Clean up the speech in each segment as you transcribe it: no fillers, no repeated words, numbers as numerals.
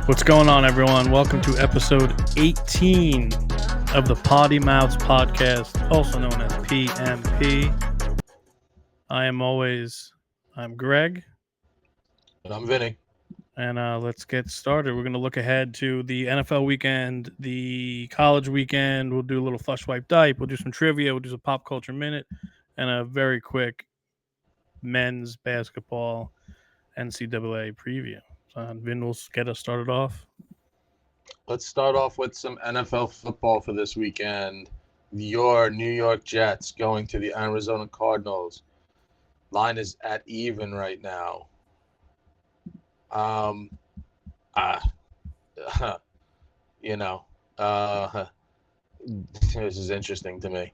What's going on, everyone? Welcome to episode 18 of the Potty Mouths podcast, also known as PMP. I'm Greg, And I'm Vinny. and let's get started. We're going to look ahead to the NFL weekend, the college weekend. We'll do a little flush swipe dipe. We'll do some trivia. We'll do some pop culture minute, and a very quick men's basketball NCAA preview. Vin will get us started off. Let's start off with some NFL football for this weekend. Your New York Jets going to the Arizona Cardinals. Line is at even right now. You know, this is interesting to me.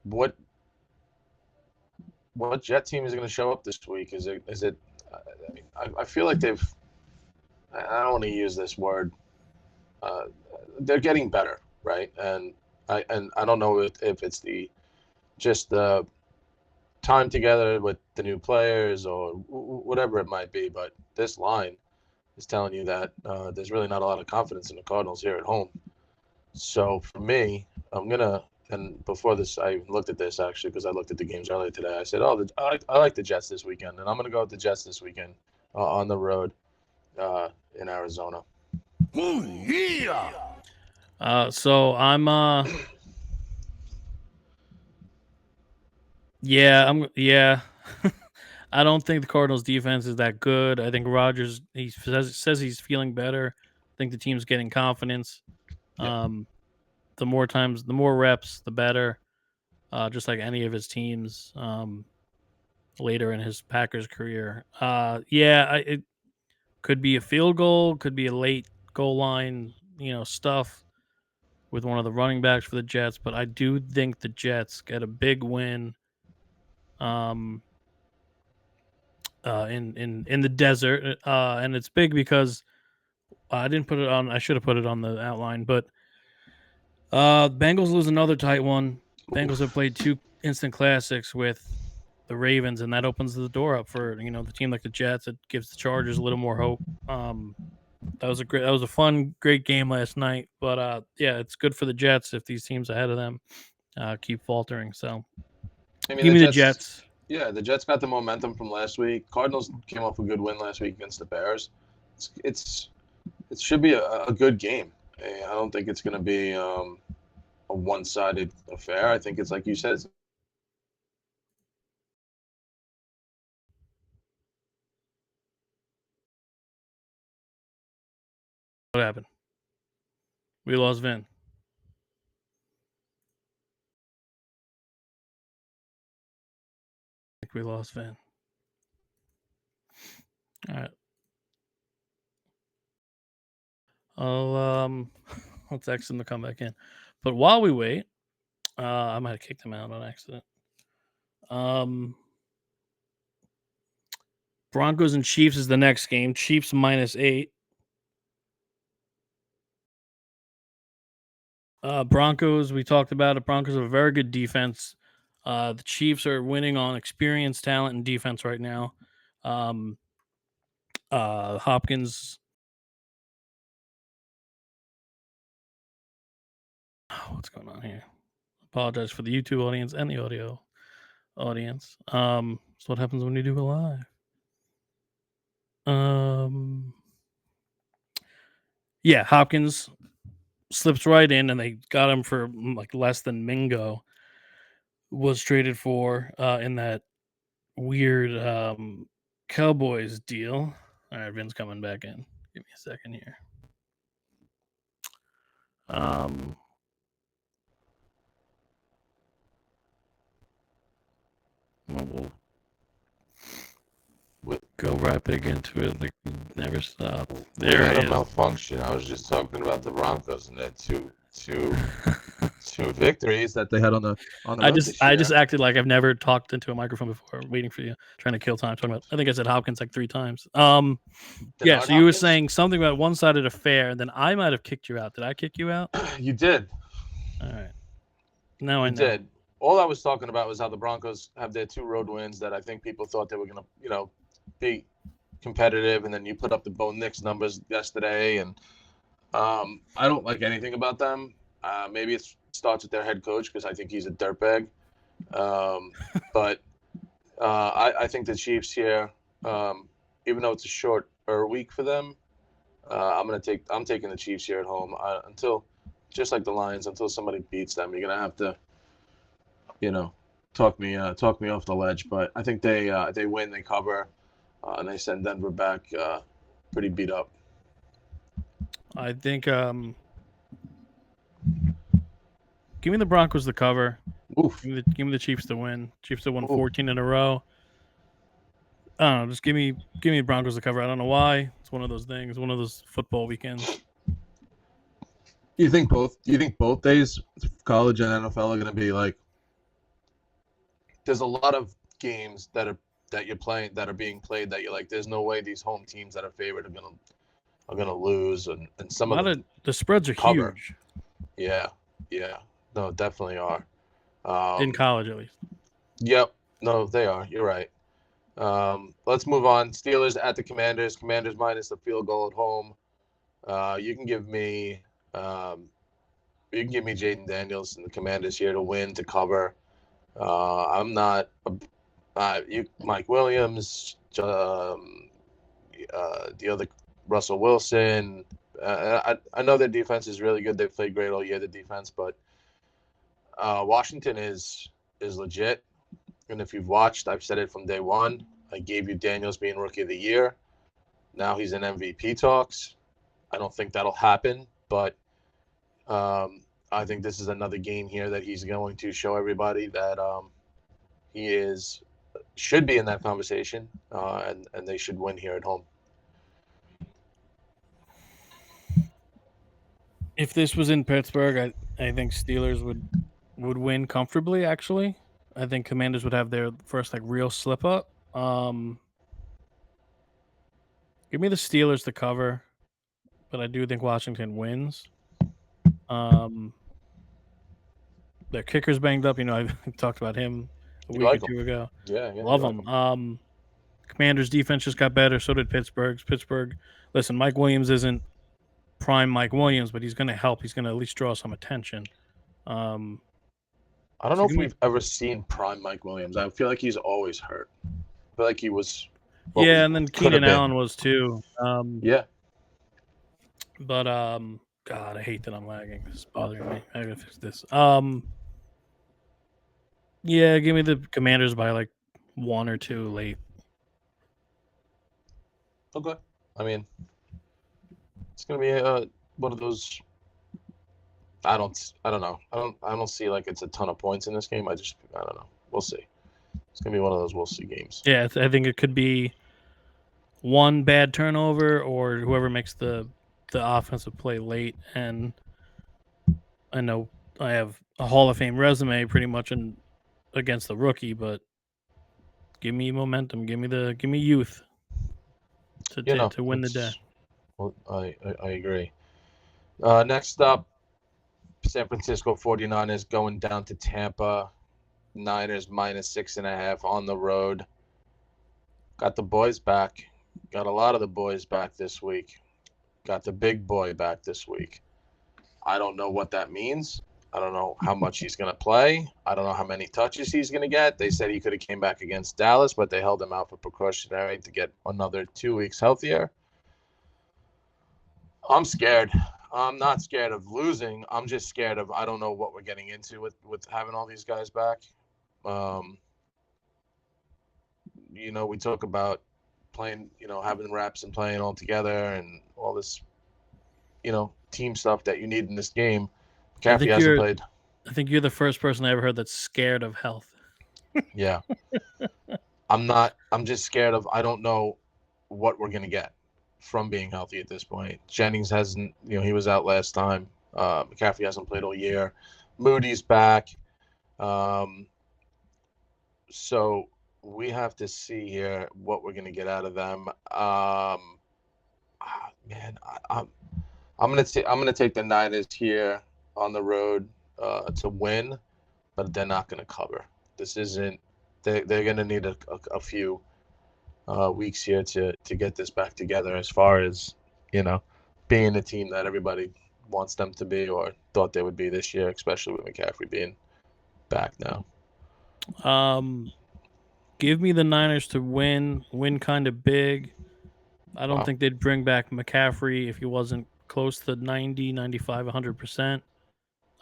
What Jet team is going to show up this week? Is it? I feel like they've. I don't want to use this word. They're getting better, right? And I don't know if it's just the time together with the new players or whatever it might be, but this line is telling you that there's really not a lot of confidence in the Cardinals here at home. So for me, and before this, I looked at this actually because I looked at the games earlier today. I said, I like the Jets this weekend, and I'm going to go with the Jets this weekend on the road in Arizona. Oh, yeah. So I'm yeah. I don't think the Cardinals defense is that good. I think Rodgers says he's feeling better. I think the team's getting confidence. Yeah. The more reps, the better. Just like any of his teams later in his Packers career. It could be a field goal, could be a late goal line, stuff with one of the running backs for the Jets, but I do think the Jets get a big win in the desert, and it's big because I didn't put it on. I should have put it on the outline, but Bengals lose another tight one. Bengals have played two instant classics with the Ravens, and that opens the door up for the team like the Jets. It gives the Chargers a little more hope. That was a fun, great game last night. But it's good for the Jets if these teams ahead of them keep faltering. So give me the Jets. Yeah, the Jets got the momentum from last week. Cardinals came off a good win last week against the Bears. It should be a good game. I don't think it's going to be a one-sided affair. I think it's like you said. What happened? We lost Vin. I think we lost Vin. All right. I'll text him to come back in. But while we wait, I might have kicked him out on accident. Broncos and Chiefs is the next game. Chiefs -8. Broncos, we talked about it. Broncos have a very good defense. The Chiefs are winning on experience, talent, and defense right now. Hopkins. What's going on here? Apologize for the YouTube audience and the audio audience. So what happens when you do a live? Yeah, Hopkins slips right in, and they got him for like less than Mingo was traded for in that weird Cowboys deal. All right, Vin's coming back in. Give me a second here. We'll go right back into it. Like never stop. There it is. Malfunction. I was just talking about the Broncos and that two victories that they had on the. I just acted like I've never talked into a microphone before, waiting for you, trying to kill time. Talking about, I think I said Hopkins like 3 times. So you were saying something about one-sided affair, and then I might have kicked you out. Did I kick you out? You did. All right. Now I know. Did. All I was talking about was how the Broncos have their 2 road wins that I think people thought they were going to, be competitive, and then you put up the Bo Nix numbers yesterday, and I don't like anything about them. Maybe it starts with their head coach because I think he's a dirtbag. But I think the Chiefs here, even though it's a shorter week for them, I'm taking the Chiefs here at home until, just like the Lions, until somebody beats them. You're gonna have to, you know, talk me off the ledge. But I think they win, they cover, and they send Denver back pretty beat up. I think give me the Broncos to cover. Oof. Give me the Chiefs to win. Chiefs have won Oof. 14 in a row. I don't know. Just give me the Broncos to cover. I don't know why. It's one of those things. One of those football weekends. You think both days, college and NFL, are going to be like? There's a lot of games that you're playing that are being played that you're like, there's no way these home teams that are favored are gonna lose, and some of them the spreads are cover. huge. Yeah, no, definitely are. In college, at least. Yep, no, they are. You're right. Let's move on. Steelers at the Commanders. Commanders minus the field goal at home. You can give me Jaden Daniels and the Commanders here to win, to cover. I'm not Mike Williams, the other Russell Wilson. I know their defense is really good. They've played great all year, the defense, but Washington is legit. And if you've watched, I've said it from day one. I gave you Daniels being Rookie of the Year. Now he's in MVP talks. I don't think that'll happen, but I think this is another game here that he's going to show everybody that he should be in that conversation, and they should win here at home. If this was in Pittsburgh, I think Steelers would win comfortably. Actually, I think Commanders would have their first real slip up. Give me the Steelers to cover, but I do think Washington wins. Their kicker's banged up. I talked about him a week or two ago. Yeah, Love him. Commanders' defense just got better. So did Pittsburgh's. Pittsburgh, listen, Mike Williams isn't prime Mike Williams, but he's going to help. He's going to at least draw some attention. I don't know if we've ever seen prime Mike Williams. I feel like he's always hurt. I feel like he was. And then Keenan Allen was too. Yeah. But God, I hate that I'm lagging. This is bothering me. I gotta fix this. Yeah, give me the Commanders by like 1 or 2 late. Okay. I mean, it's gonna be one of those. I don't know. I don't see like it's a ton of points in this game. I don't know. We'll see. It's gonna be one of those we'll see games. Yeah, I think it could be one bad turnover or whoever makes the offensive play late. And I know I have a Hall of Fame resume pretty much against the rookie, but give me momentum. Give me youth to win the day. Well, I agree. Next up, San Francisco 49ers going down to Tampa. Niners minus 6.5 on the road. Got the boys back. Got a lot of the boys back this week. Got the big boy back this week. I don't know what that means. I don't know how much he's going to play. I don't know how many touches he's going to get. They said he could have came back against Dallas, but they held him out for precautionary to get another 2 weeks healthier. I'm scared. I'm not scared of losing. I'm just scared of I don't know what we're getting into with having all these guys back. We talk about playing, having reps and playing all together and all this, team stuff that you need in this game. McCaffrey hasn't played. I think you're the first person I ever heard that's scared of health. Yeah. I'm not. I'm just scared of I don't know what we're going to get from being healthy at this point. Jennings hasn't, he was out last time. McCaffrey hasn't played all year. Moody's back. So we have to see here what we're going to get out of them. Man, I'm going to take the Niners here on the road to win, but they're not going to cover. This isn't. They're going to need a few weeks here to get this back together. As far as you know, being the team that everybody wants them to be or thought they would be this year, especially with McCaffrey being back now. Give me the Niners to win kind of big. I don't Wow. think they'd bring back McCaffrey if he wasn't close to 90, 95, 100%.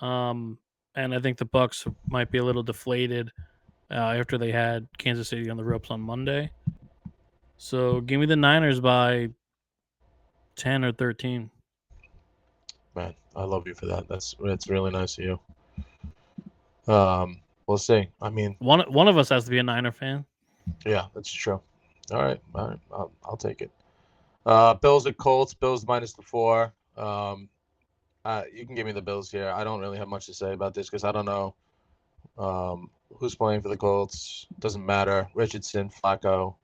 And I think the Bucks might be a little deflated after they had Kansas City on the ropes on Monday. So give me the Niners by 10 or 13. Man, I love you for that. That's really nice of you. We'll see. I mean, One of us has to be a Niner fan. yeah, that's true. All right, I'll take it. Bills at Colts. Bills minus the 4. You can give me the Bills here. I don't really have much to say about this because I don't know who's playing for the Colts. Doesn't matter. Richardson, Flacco.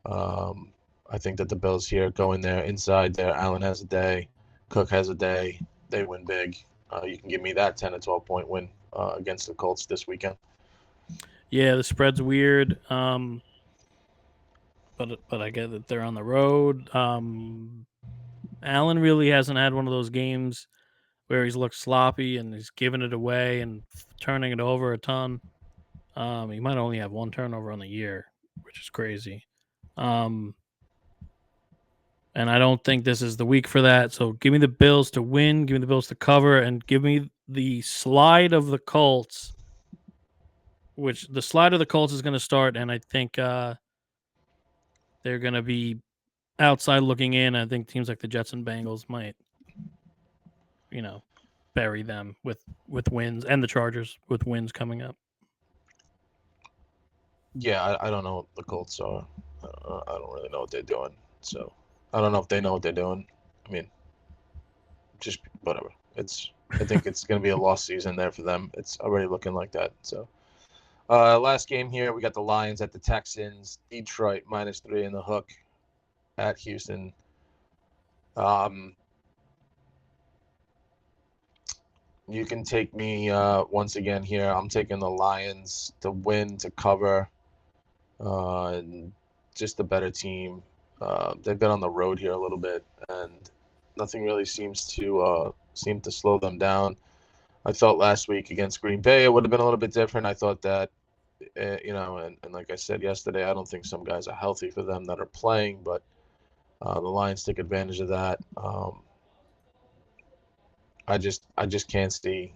I think that the Bills here go in there inside there. Allen has a day. Cook has a day. They win big. You can give me that 10 to 12-point win against the Colts this weekend. Yeah, the spread's weird. But I get that they're on the road. Allen really hasn't had one of those games where he's looked sloppy and he's giving it away and turning it over a ton. He might only have one turnover on the year, which is crazy. And I don't think this is the week for that. So give me the Bills to win, give me the Bills to cover, and give me the slide of the Colts, which the slide of the Colts is going to start. And I think they're going to be outside looking in. I think teams like the Jets and Bengals might, bury them with wins, and the Chargers with wins coming up. Yeah, I don't know what the Colts are. I don't really know what they're doing. So I don't know if they know what they're doing. I mean, just whatever. I think it's going to be a lost season there for them. It's already looking like that. So last game here, we got the Lions at the Texans. Detroit minus 3 in the hook at Houston. You can take me once again here. I'm taking the Lions to win, to cover. Just a better team. They've been on the road here a little bit, and nothing really seems to slow them down. I thought last week against Green Bay it would have been a little bit different. I thought that, and like I said yesterday, I don't think some guys are healthy for them that are playing, but the Lions take advantage of that. I just can't see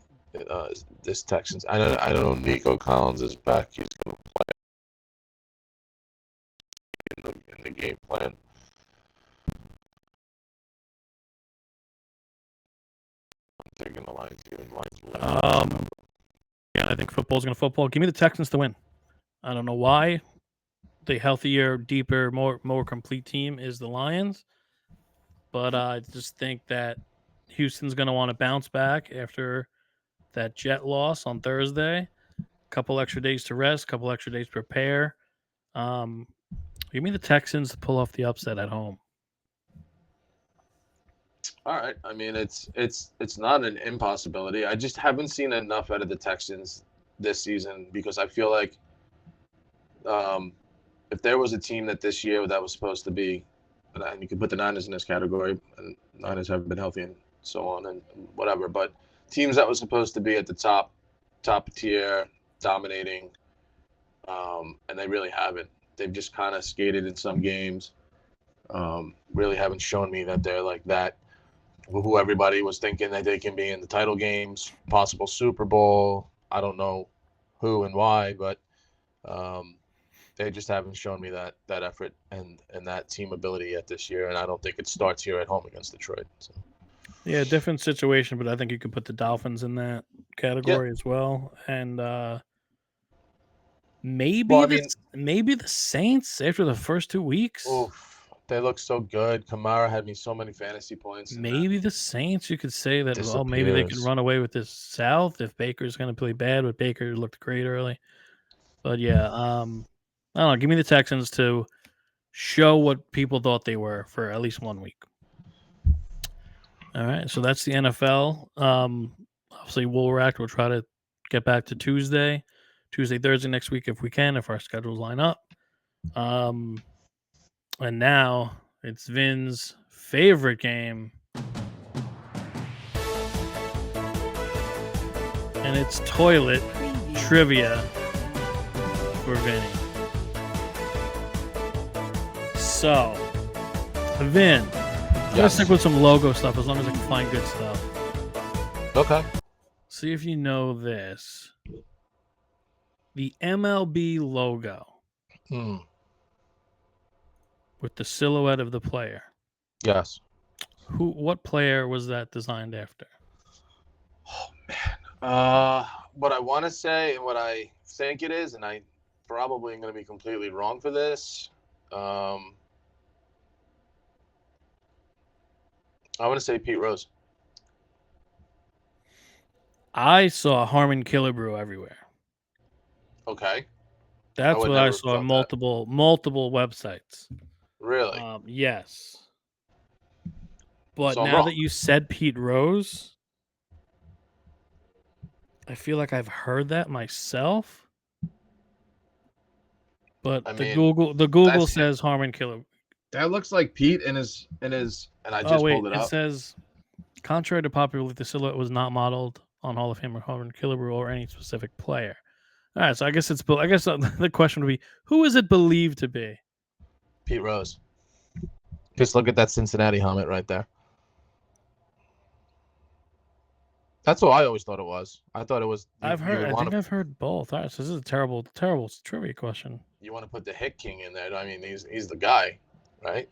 this Texans. I don't know. Nico Collins is back. He's going to play in the game plan. I'm taking the Lions here. Yeah, I think football's going to football. Give me the Texans to win. I don't know why. The healthier, deeper, more complete team is the Lions, but I just think that Houston's going to want to bounce back after that Jet loss on Thursday. Couple extra days to rest, couple extra days to prepare. Give me the Texans to pull off the upset at home. All right. I mean, it's not an impossibility. I just haven't seen enough out of the Texans this season because I feel like if there was a team that this year that was supposed to be, and you could put the Niners in this category, and Niners haven't been healthy and so on and whatever, but teams that was supposed to be at the top tier, dominating, and they really haven't. They've just kind of skated in some games. Really haven't shown me that they're like that. Who everybody was thinking that they can be in the title games, possible Super Bowl. I don't know who and why, but they just haven't shown me that effort and that team ability yet this year. And I don't think it starts here at home against Detroit. So. Yeah, different situation, but I think you could put the Dolphins in that category as well. And maybe the Saints after the first 2 weeks. Oof, they look so good. Kamara had me so many fantasy points. Maybe the Saints, you could say that. Well, maybe they can run away with this South if Baker's going to play bad. But Baker looked great early. But yeah, I don't know. Give me the Texans to show what people thought they were for at least 1 week. All right, so that's the NFL. Obviously, we'll react. We'll try to get back to Tuesday, Thursday next week if we can, if our schedules line up. And now it's Vin's favorite game. And it's toilet trivia for Vinny. So, Vin, I'm gonna stick with some logo stuff as long as I can find good stuff. Okay. See if you know this. The MLB logo with the silhouette of the player. Yes. What player was that designed after? Oh man. What I want to say and what I think it is, and I probably am going to be completely wrong for this. I want to say Pete Rose. I saw Harmon Killebrew everywhere. Okay. That's what I never saw on thought that. multiple websites. Really? Yes. But So I'm now that wrong. you said Pete Rose, I feel like I've heard that myself. But I the mean, Google that's says Harmon Killebrew. that looks like Pete and I Oh just wait, pulled it it up. says contrary to popular belief, the silhouette was not modeled on Hall of Famer Harmon Killebrew or any specific player. All right, so I guess the question would be, who is it believed to be? Pete Rose. Just look at that Cincinnati helmet right there. That's what I always thought it was. I thought it was. I think To I've heard both. All right, so this is a terrible trivia question. you want to put the Hick King in there. I mean, he's the guy, right?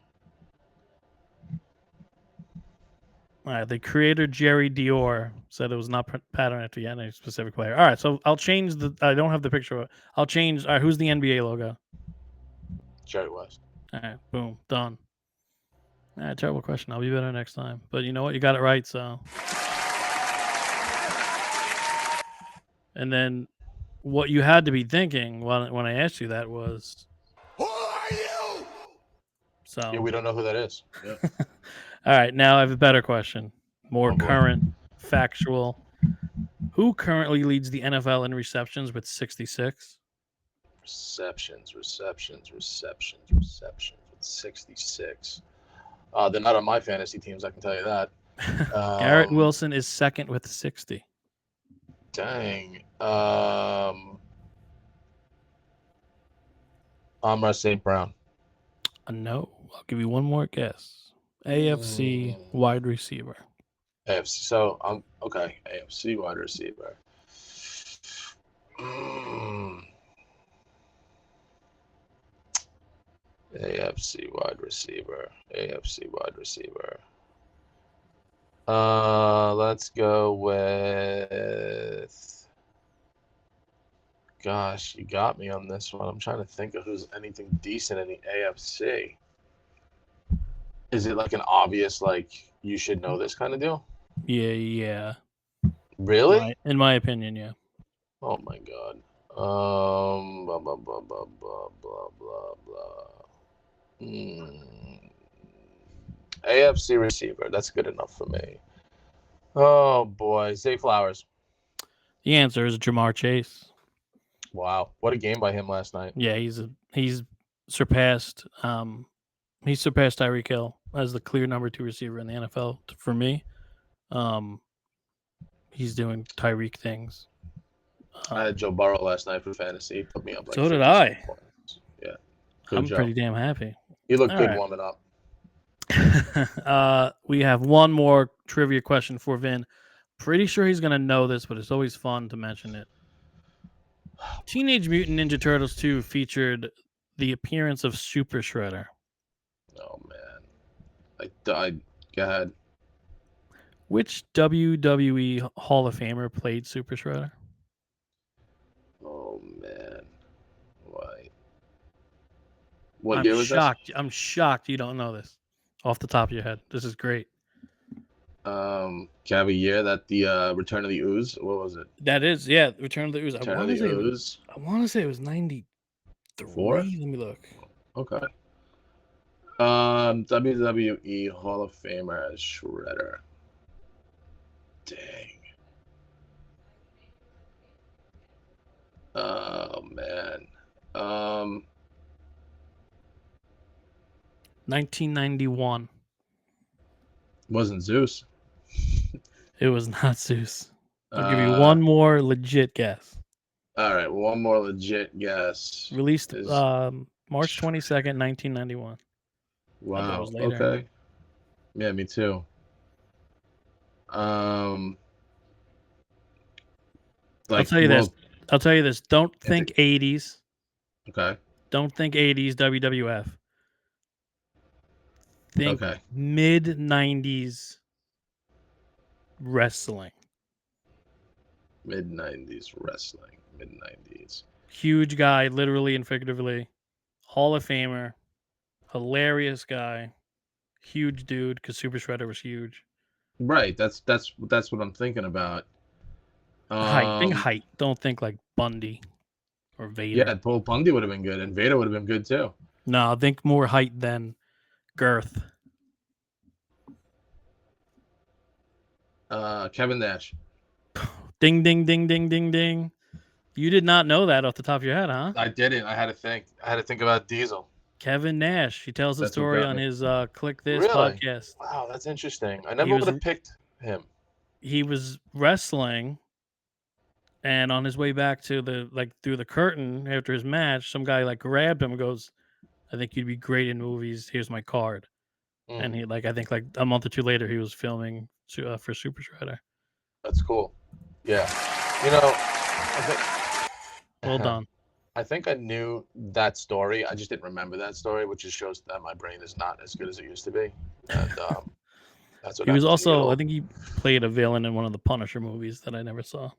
All right, the creator Jerry Dior said it was not patterned after any specific player. All right, so I'll change the. I don't have the picture. I'll change. All right, who's the NBA logo? Jerry West. All right, boom, done. All right, terrible question. I'll be better next time. But you know what? You got it right. So, and then what you had to be thinking when I asked you that was, who are you? So Yeah, we don't know who that is. Yeah. All right, now I have a better question. More boy. current, factual. Who currently leads the NFL in receptions with 66? Receptions with 66. They're not on my fantasy teams, I can tell you that. Garrett Wilson is second with 60. Dang. Amra St. Brown. No, I'll give you one more guess. AFC wide receiver. AFC. So I'm okay. AFC wide receiver. AFC wide receiver. AFC wide receiver. Let's go with. Gosh, you got me on this one. I'm trying to think of who's anything decent in the AFC. Is it like an obvious, like, you should know this kind of deal? Yeah. Really? In my opinion, yeah. Oh my god. Blah blah blah blah blah blah blah blah. AFC receiver. That's good enough for me. Oh boy, Zay Flowers. The answer is Jamar Chase. Wow, what a game by him last night. Yeah, he's surpassed Tyreek Hill as the clear number 2 receiver in the NFL for me. He's doing Tyreek things. I had Joe Burrow last night for fantasy. He put me up like so did I. Points. Yeah, I'm pretty damn happy. You look good warming up. We have one more trivia question for Vin. Pretty sure he's gonna know this, but it's always fun to mention it. Teenage Mutant Ninja Turtles 2 featured the appearance of Super Shredder. Oh man, I died. Go ahead. Which WWE Hall of Famer played Super Shredder? Oh man, why? What year was this? I'm shocked you don't know this off the top of your head. This is great. Can I have a year that the Return of the Ooze? What was it? That is, yeah, Return of the Ooze. Return of the Ooze. I want to say it was 93. Let me look. Okay. WWE Hall of Famer as Shredder. Dang. Oh man. 1991. Wasn't Zeus. It was not Zeus. I'll give you one more legit guess. All right, one more legit guess. Released Is March 22nd, 1991. I thought it wow. was later. Okay. Yeah, me too. I'll tell you this. Don't think 80s. Okay. Don't think 80s WWF. Think Okay. mid 90s wrestling. Mid 90s wrestling. Mid 90s. Huge guy, literally and figuratively. Hall of Famer. Hilarious guy. Huge dude, because Super Shredder was huge. Right. That's what I'm thinking about. Height. Think height. Don't think like Bundy or Vader. Yeah, Paul Bundy would have been good, and Vader would have been good too. No, think more height than girth. Kevin Nash. Ding, ding, ding, ding, ding, ding. You did not know that off the top of your head, huh? I didn't. I had to think. I had to think about Diesel. Kevin Nash. He tells the That's what story got on me. his Click This Really? podcast. Wow, that's interesting. I never would have picked him. He was wrestling, and on his way back to through the curtain after his match, some guy grabbed him and goes, "I think you'd be great in movies. Here's my card." And he I think a month or two later, he was filming for Super Shredder. That's cool. Yeah. Well done. I think I knew that story. I just didn't remember that story, which just shows that my brain is not as good as it used to be. And that's what he was happens when you get also, I old. think he played a villain in one of the Punisher movies that I never saw.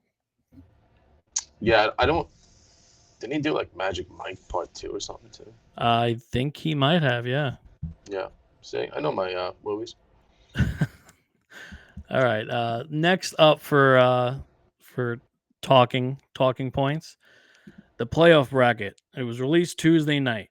Yeah, I don't. Didn't he do Magic Mike Part 2 or something too? I think he might have, yeah. Yeah. See, I know my movies. All right. Next up for talking points, the playoff bracket. It was released Tuesday night.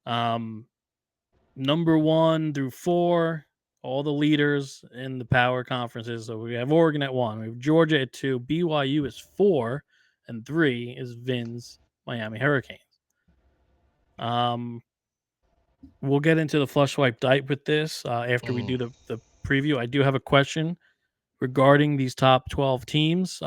Number 1 through 4, all the leaders in the power conferences. So we have Oregon at 1, we have Georgia at 2, BYU is 4, and 3 is Vin's Miami Hurricanes. We'll get into the flush swipe dice with this after we do the preview. I do have a question regarding these top 12 teams.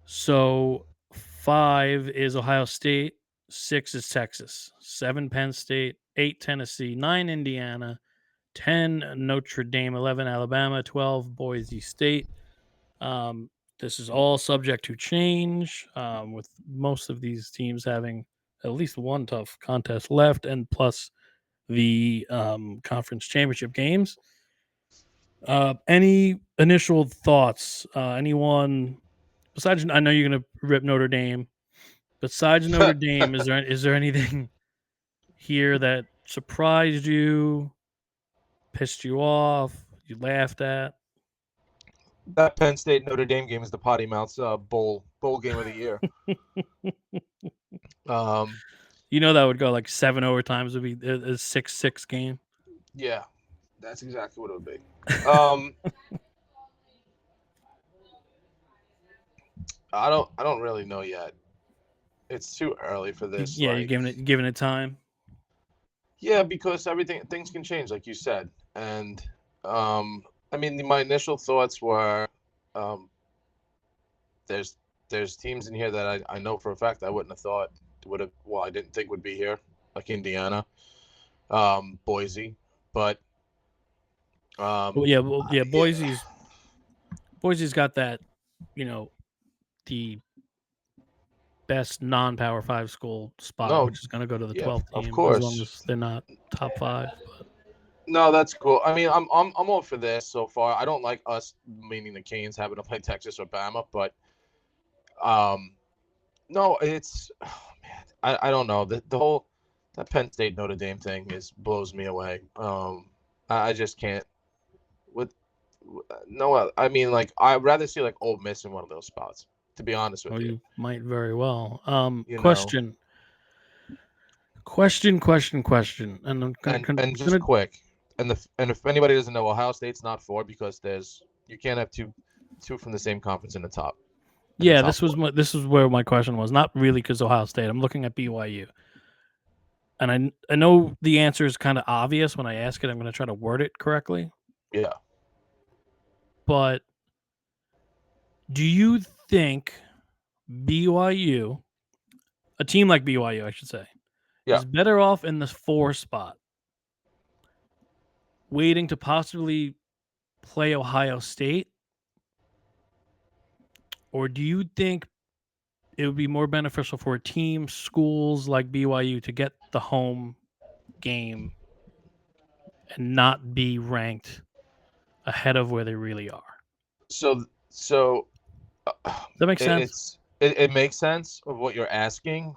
So 5 is Ohio State, 6 is Texas, 7 Penn State, 8 Tennessee, 9 Indiana, 10 Notre Dame, 11 Alabama, 12 Boise State. This is all subject to change, with most of these teams having at least one tough contest left, and plus the conference championship games. Any initial thoughts? Anyone besides? I know you're gonna rip Notre Dame. Besides Notre Dame, is there anything here that surprised you, pissed you off, you laughed at? That Penn State Notre Dame game is the potty mouths bowl game of the year. That would go 7 overtimes. Would be a 6-6 game. Yeah, that's exactly what it would be. I don't really know yet. It's too early for this. Yeah, you're giving it time. Yeah, because things can change, like you said, and my initial thoughts were, there's teams in here that I know for a fact I wouldn't have thought I didn't think would be here, like Indiana, Boise, but Boise's got that, the best non-Power 5 school spot, which is going to go to the 12th team, of course, as long as they're not top 5. But. No, that's cool. I mean, I'm all for this so far. I don't like us, meaning the Canes, having to play Texas or Bama, but no, it's I don't know, the whole that Penn State Notre Dame thing blows me away. I just can't I'd rather see Ole Miss in one of those spots, to be honest with you. You might very well. Question. And just quick. And if anybody doesn't know, Ohio State's not 4 because you can't have two from the same conference in the top. Yeah, this is where my question was. Not really because Ohio State. I'm looking at BYU. and I know the answer is kind of obvious when I ask it. I'm going to try to word it correctly. Yeah. But do you think BYU, a team like BYU, I should say, Yeah. is better off in the 4 spot, waiting to possibly play Ohio State? Or do you think it would be more beneficial for teams, schools like BYU to get the home game and not be ranked ahead of where they really are? So Does that make sense? it makes sense of what you're asking.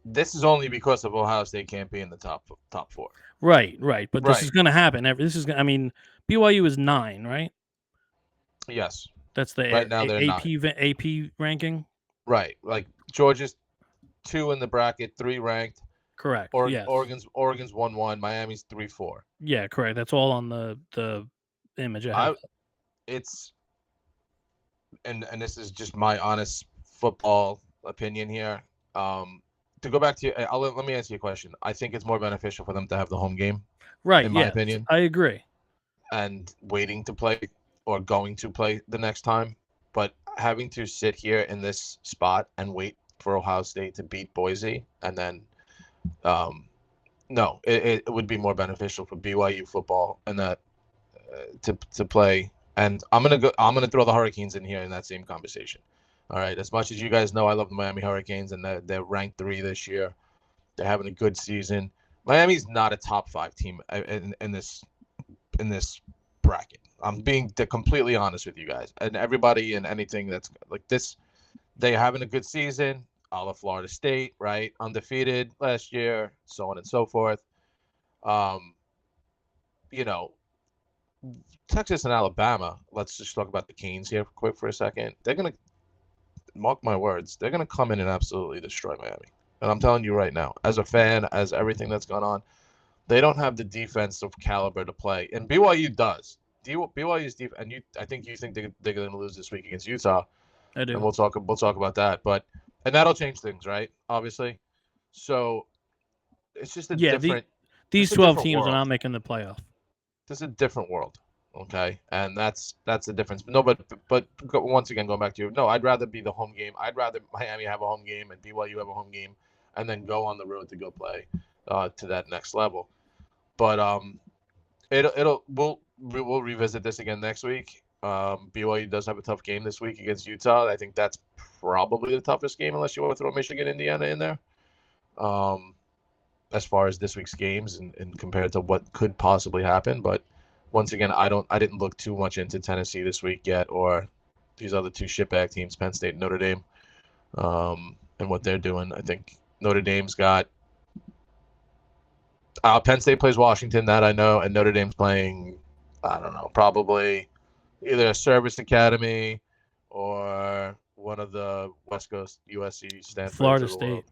This is only because of Ohio State can't be in the top 4. Right. But this Right. is going to happen. I mean, BYU is 9, right? Yes. That's the Right now they're 9. AP ranking. Right. Like Georgia's 2 in the bracket, 3 ranked. Correct. Yes. Oregon's 1-1. Miami's 3-4. Yeah, correct. That's all on the image I have. It's and this is just my honest football opinion here. To go back to let me answer your question. I think it's more beneficial for them to have the home game, Right. in my Yes, opinion, I agree. and waiting to play or going to play the next time. But having to sit here in this spot and wait for Ohio State to beat Boise, and then, no, it would be more beneficial for BYU football and that to play. And I'm gonna throw the Hurricanes in here in that same conversation. All right. As much as you guys know, I love the Miami Hurricanes, and they're ranked 3 this year. They're having a good season. Miami's not a top 5 team in this bracket. I'm being completely honest with you guys and everybody and anything that's like this. They're having a good season. A la Florida State, right? Undefeated last year, so on and so forth. You know, Texas and Alabama. Let's just talk about the Canes here quick for a second. They're gonna, mark my words, they're gonna come in and absolutely destroy Miami. And I'm telling you right now, as a fan, as everything that's gone on, they don't have the defensive caliber to play, and BYU does. BYU's deep, and I think you think they're going to lose this week against Utah, I do. and we'll talk about that. And that'll change things, right? Obviously, so it's just a different. These 12 teams are not making the playoff. This is a different world, okay, and that's the difference. No, but once again, going back to you, no, I'd rather be the home game. I'd rather Miami have a home game and BYU have a home game, and then go on the road to go play to that next level. But we'll revisit this again next week. BYU does have a tough game this week against Utah. I think that's probably the toughest game, unless you want to throw Michigan, Indiana in there. As far as this week's games and compared to what could possibly happen, but once again, I didn't look too much into Tennessee this week yet, or these other 2 shitbag teams, Penn State and Notre Dame, and what they're doing. I think Notre Dame's got. Penn State plays Washington, that I know, and Notre Dame's playing, I don't know, probably either a service academy or one of the West Coast USC, Stanford, Florida State.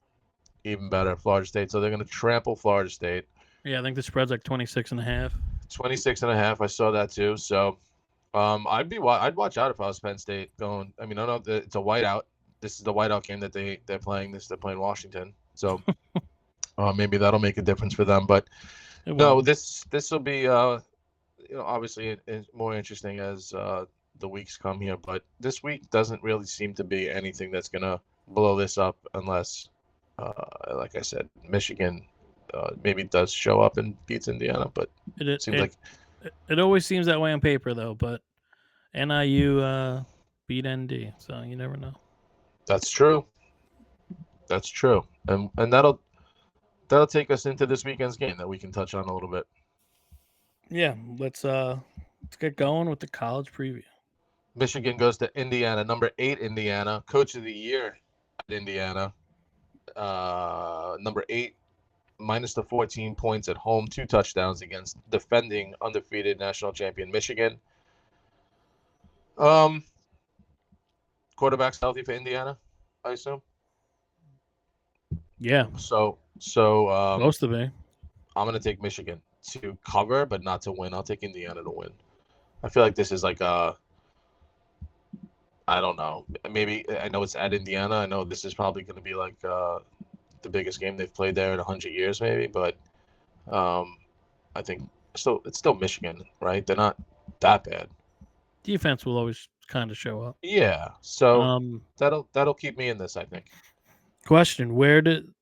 Even better, Florida State. So they're going to trample Florida State. Yeah, I think the spread's like 26.5. 26.5. I saw that too. So I'd watch out if I was Penn State going. I mean, I know it's a whiteout. This is the whiteout game that they're playing. They're playing Washington. So maybe that'll make a difference for them. But no, this will be obviously more interesting as the weeks come here. But this week doesn't really seem to be anything that's gonna blow this up unless, like I said, Michigan maybe does show up and beats Indiana. But it seems like it always seems that way on paper, though. But NIU beat ND, so you never know. That's true. That's true, and that'll take us into this weekend's game that we can touch on a little bit. Yeah, let's get going with the college preview. Michigan goes to Indiana, number 8 Indiana, coach of the year at Indiana. Number 8, minus the 14 points at home, 2 touchdowns against defending undefeated national champion Michigan. Quarterback's healthy for Indiana, I assume. Yeah. So supposed to be. I'm gonna take Michigan to cover, but not to win. I'll take Indiana to win. I feel like this is like I don't know. Maybe I know it's at Indiana. I know this is probably going to be like the biggest game they've played there in 100 years, maybe. But I think it's still Michigan, right? They're not that bad. Defense will always kind of show up. Yeah. So Um, that'll keep me in this, I think. question: Where did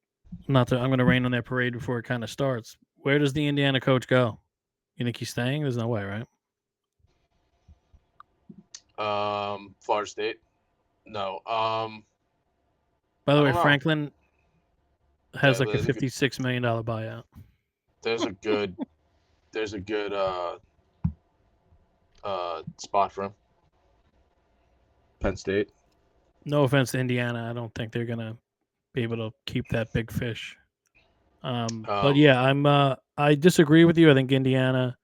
not that I'm going to rain on their parade before it kind of starts? Where does the Indiana coach go? You think he's staying? There's no way, right? Florida State. No. By the I way, don't know. Franklin has Yeah, like a but $56 million buyout. there's a good spot for him. Penn State. No offense to Indiana, I don't think they're going to be able to keep that big fish. But yeah, I disagree with you. I think Indiana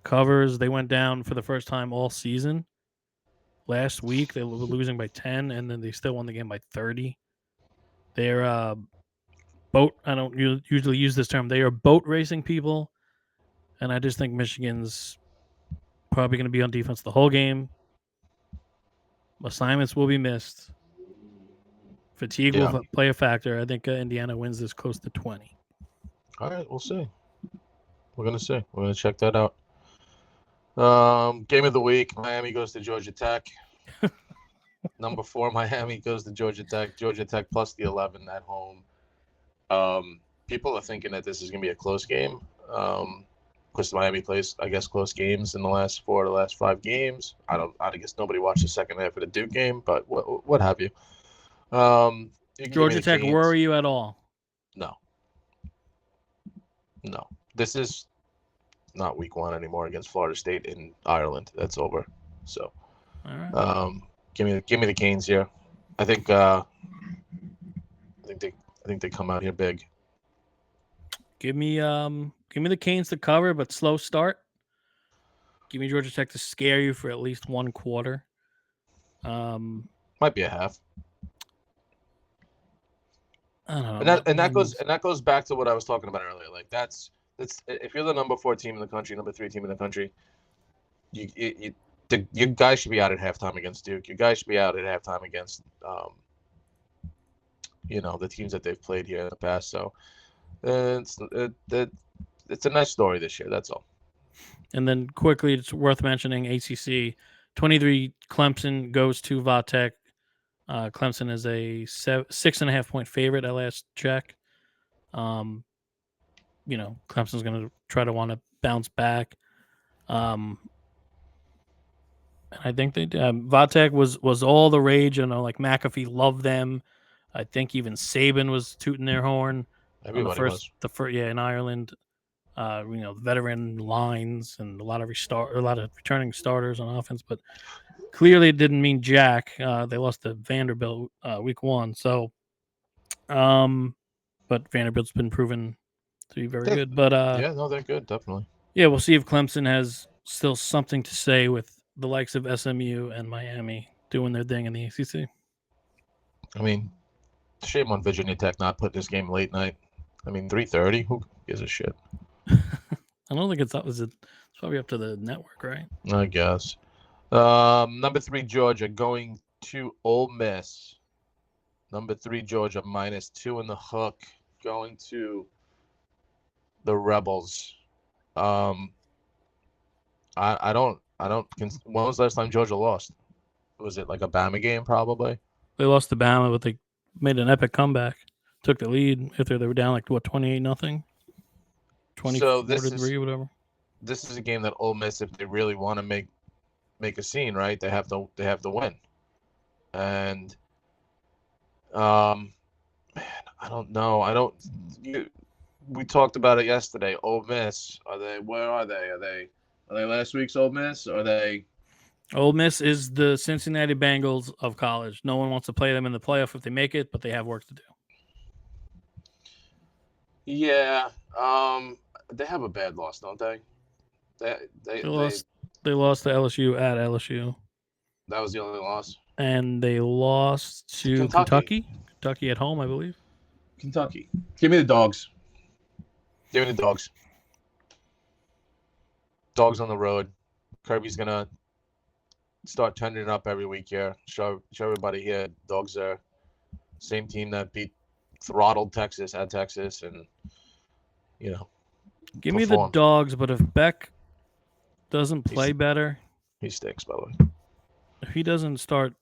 covers. They went down for the first time all season. Last week they were losing by 10, and then they still won the game by 30. They're boat. I don't usually use this term. They are boat racing people, and I just think Michigan's probably going to be on defense the whole game. Assignments will be missed. Fatigue Yeah. will play a factor. I think Indiana wins this close to 20. All right, we'll see. We're gonna see. We're gonna check that out. Game of the week: Miami goes to Georgia Tech. Number 4, Miami goes to Georgia Tech. Georgia Tech plus the 11 at home. People are thinking that this is gonna be a close game. Because Miami plays, I guess, close games in the last 4 of the last 5 games. I guess nobody watched the second half of the Duke game, but what have you? You can give me Georgia the Tech Canes. worry you at all? No. This is not week 1 anymore against Florida State in Ireland. That's over. So, All right. give me the Canes here. I think they come out here big. Give me the Canes to cover, but slow start. Give me Georgia Tech to scare you for at least one quarter. Might be a half. I don't know. And that goes back to what I was talking about earlier. Like that's if you're the number 4 team in the country, number 3 team in the country, you guys should be out at halftime against Duke. You guys should be out at halftime against the teams that they've played here in the past. So it's a nice story this year. That's all. And then quickly, it's worth mentioning ACC 23. Clemson goes to Vatech. Clemson is a 6.5 point favorite at last check. Clemson's going to try to want to bounce back. And I think they did. Vatech was all the rage. Like McAfee loved them. I think even Saban was tooting their horn. Everybody was. In Ireland. Veteran lines and a lot of returning starters on offense, but clearly it didn't mean jack. They lost to Vanderbilt week 1, so but Vanderbilt's been proven to be very good. But they're good, definitely. Yeah, we'll see if Clemson has still something to say with the likes of SMU and Miami doing their thing in the ACC. I mean, shame on Virginia Tech not putting this game late night. I mean, 3:30. Who gives a shit? I don't think it's up. It's probably up to the network, right? I guess. Number 3 Georgia going to Ole Miss. Number 3 Georgia -2 in the hook going to the Rebels. I don't. When was the last time Georgia lost? Was it like a Bama game? Probably. They lost to Bama, but they made an epic comeback. Took the lead after they were down 28-0. 24-3, whatever. This is a game that Ole Miss, if they really want to make a scene, right, they have to win. And man, I don't know. We talked about it yesterday. Ole Miss, where are they? Are they last week's Ole Miss? Or are they? Ole Miss is the Cincinnati Bengals of college. No one wants to play them in the playoff if they make it, but they have work to do. Yeah. They have a bad loss, don't they? They lost to LSU at LSU. That was the only loss. And they lost to Kentucky. Kentucky at home, I believe. Kentucky. Give me the dogs. Give me the dogs. Dogs on the road. Kirby's gonna start turning it up every week here. Show everybody here, Dogs are same team that throttled Texas at Texas, and Give me the perform. Dogs, but if Beck doesn't play better, he stinks, by the way. if he doesn't start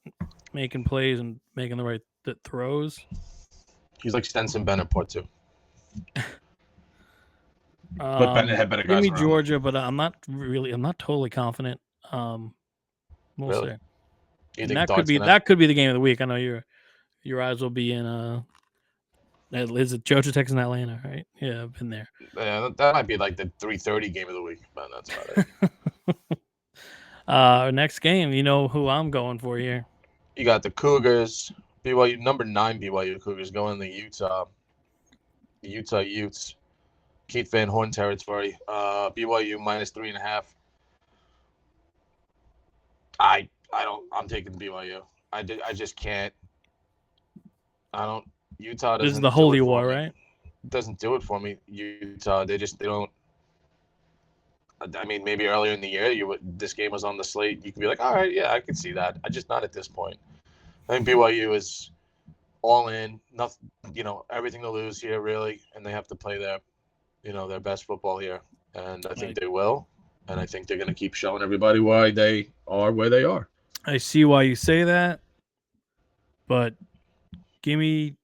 making plays and making the right throws, he's like Stenson Bennett part 2. But Bennett had better give guys me around. Georgia, but I'm not totally confident. We'll Really? see. You And think that could be the game of the week. I know your eyes will be in is it Georgia, Texas, and Atlanta, right? Yeah, I've been there. Yeah, that might be like the 3:30 game of the week, but that's about it. Next game, you know who I'm going for here. You got the Cougars, BYU, number 9 BYU Cougars going to Utah. The Utah Utes, Keith Van Horn territory. BYU minus 3.5. I'm taking BYU. I just can't. I don't. Utah doesn't. This is the holy war, right? It doesn't do it for me. Utah, they don't. I mean, maybe earlier in the year, this game was on the slate. You could be like, all right, yeah, I could see that. I just not at this point. I think BYU is all in. Nothing, everything to lose here, really, and they have to play their best football here, and I think they will. And I think they're going to keep showing everybody why they are where they are. I see why you say that, but give me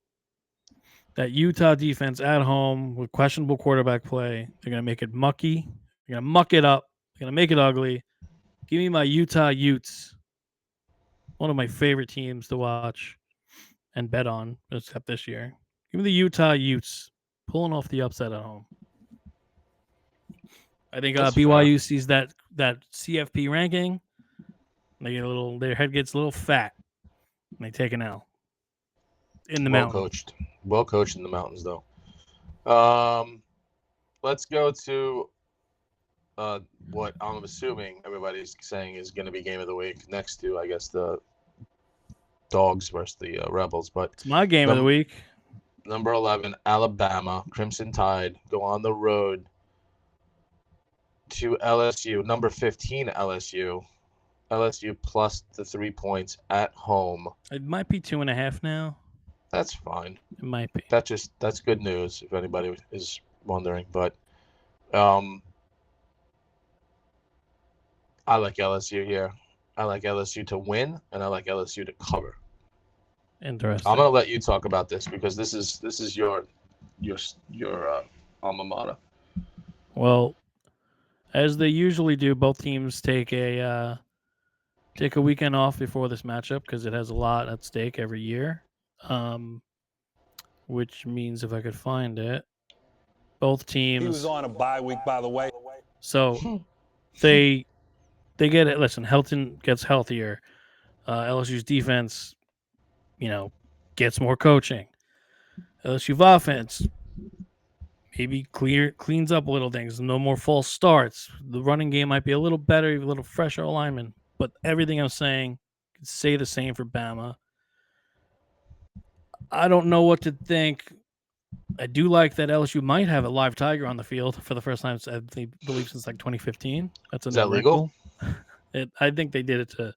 that Utah defense at home with questionable quarterback play. They're going to make it mucky. They're going to muck it up. They're going to make it ugly. Give me my Utah Utes, one of my favorite teams to watch and bet on, except this year. Give me the Utah Utes pulling off the upset at home. I think BYU sees that CFP ranking. They get their head gets a little fat, and they take an L in the mountains. Well coached in the mountains, though. Let's go to what I'm assuming everybody's saying is going to be game of the week next to, I guess, the Dogs versus the Rebels. But it's my game of the week. Number 11, Alabama, Crimson Tide, go on the road to LSU. Number 15, LSU. LSU plus the 3 points at home. It might be 2.5 now. That's fine. It might be. That's good news if anybody is wondering. But I like LSU here. I like LSU to win, and I like LSU to cover. Interesting. I'm gonna let you talk about this because this is your alma mater. Well, as they usually do, both teams take a weekend off before this matchup because it has a lot at stake every year. Which means if I could find it, both teams. He was on a bye week, by the way. So they get it. Listen, Helton gets healthier. LSU's defense, gets more coaching. LSU's offense maybe cleans up little things. No more false starts. The running game might be a little better, a little fresher alignment. But everything I'm saying, can say the same for Bama. I don't know what to think. I do like that LSU might have a live tiger on the field for the first time, I believe, since like 2015. Is that legal? I think they did it to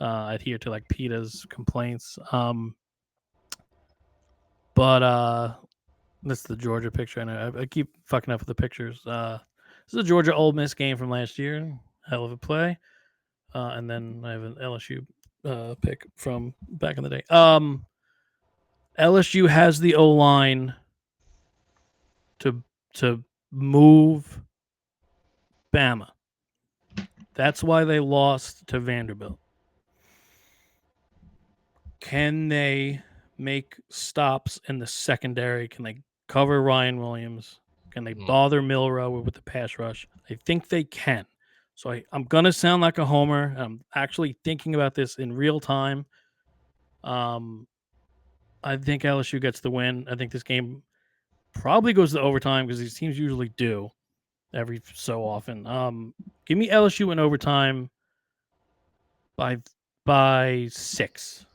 adhere to like PETA's complaints. But this is the Georgia picture, and I keep fucking up with the pictures. This is a Georgia Ole Miss game from last year. Hell of a play. And then I have an LSU pick from back in the day. LSU has the O-line to move Bama. That's why they lost to Vanderbilt. Can they make stops in the secondary? Can they cover Ryan Williams? Can they bother Milrow with the pass rush? I think they can. So I'm going to sound like a homer. I'm actually thinking about this in real time. I think LSU gets the win. I think this game probably goes to overtime because these teams usually do every so often. Give me LSU in overtime by 6.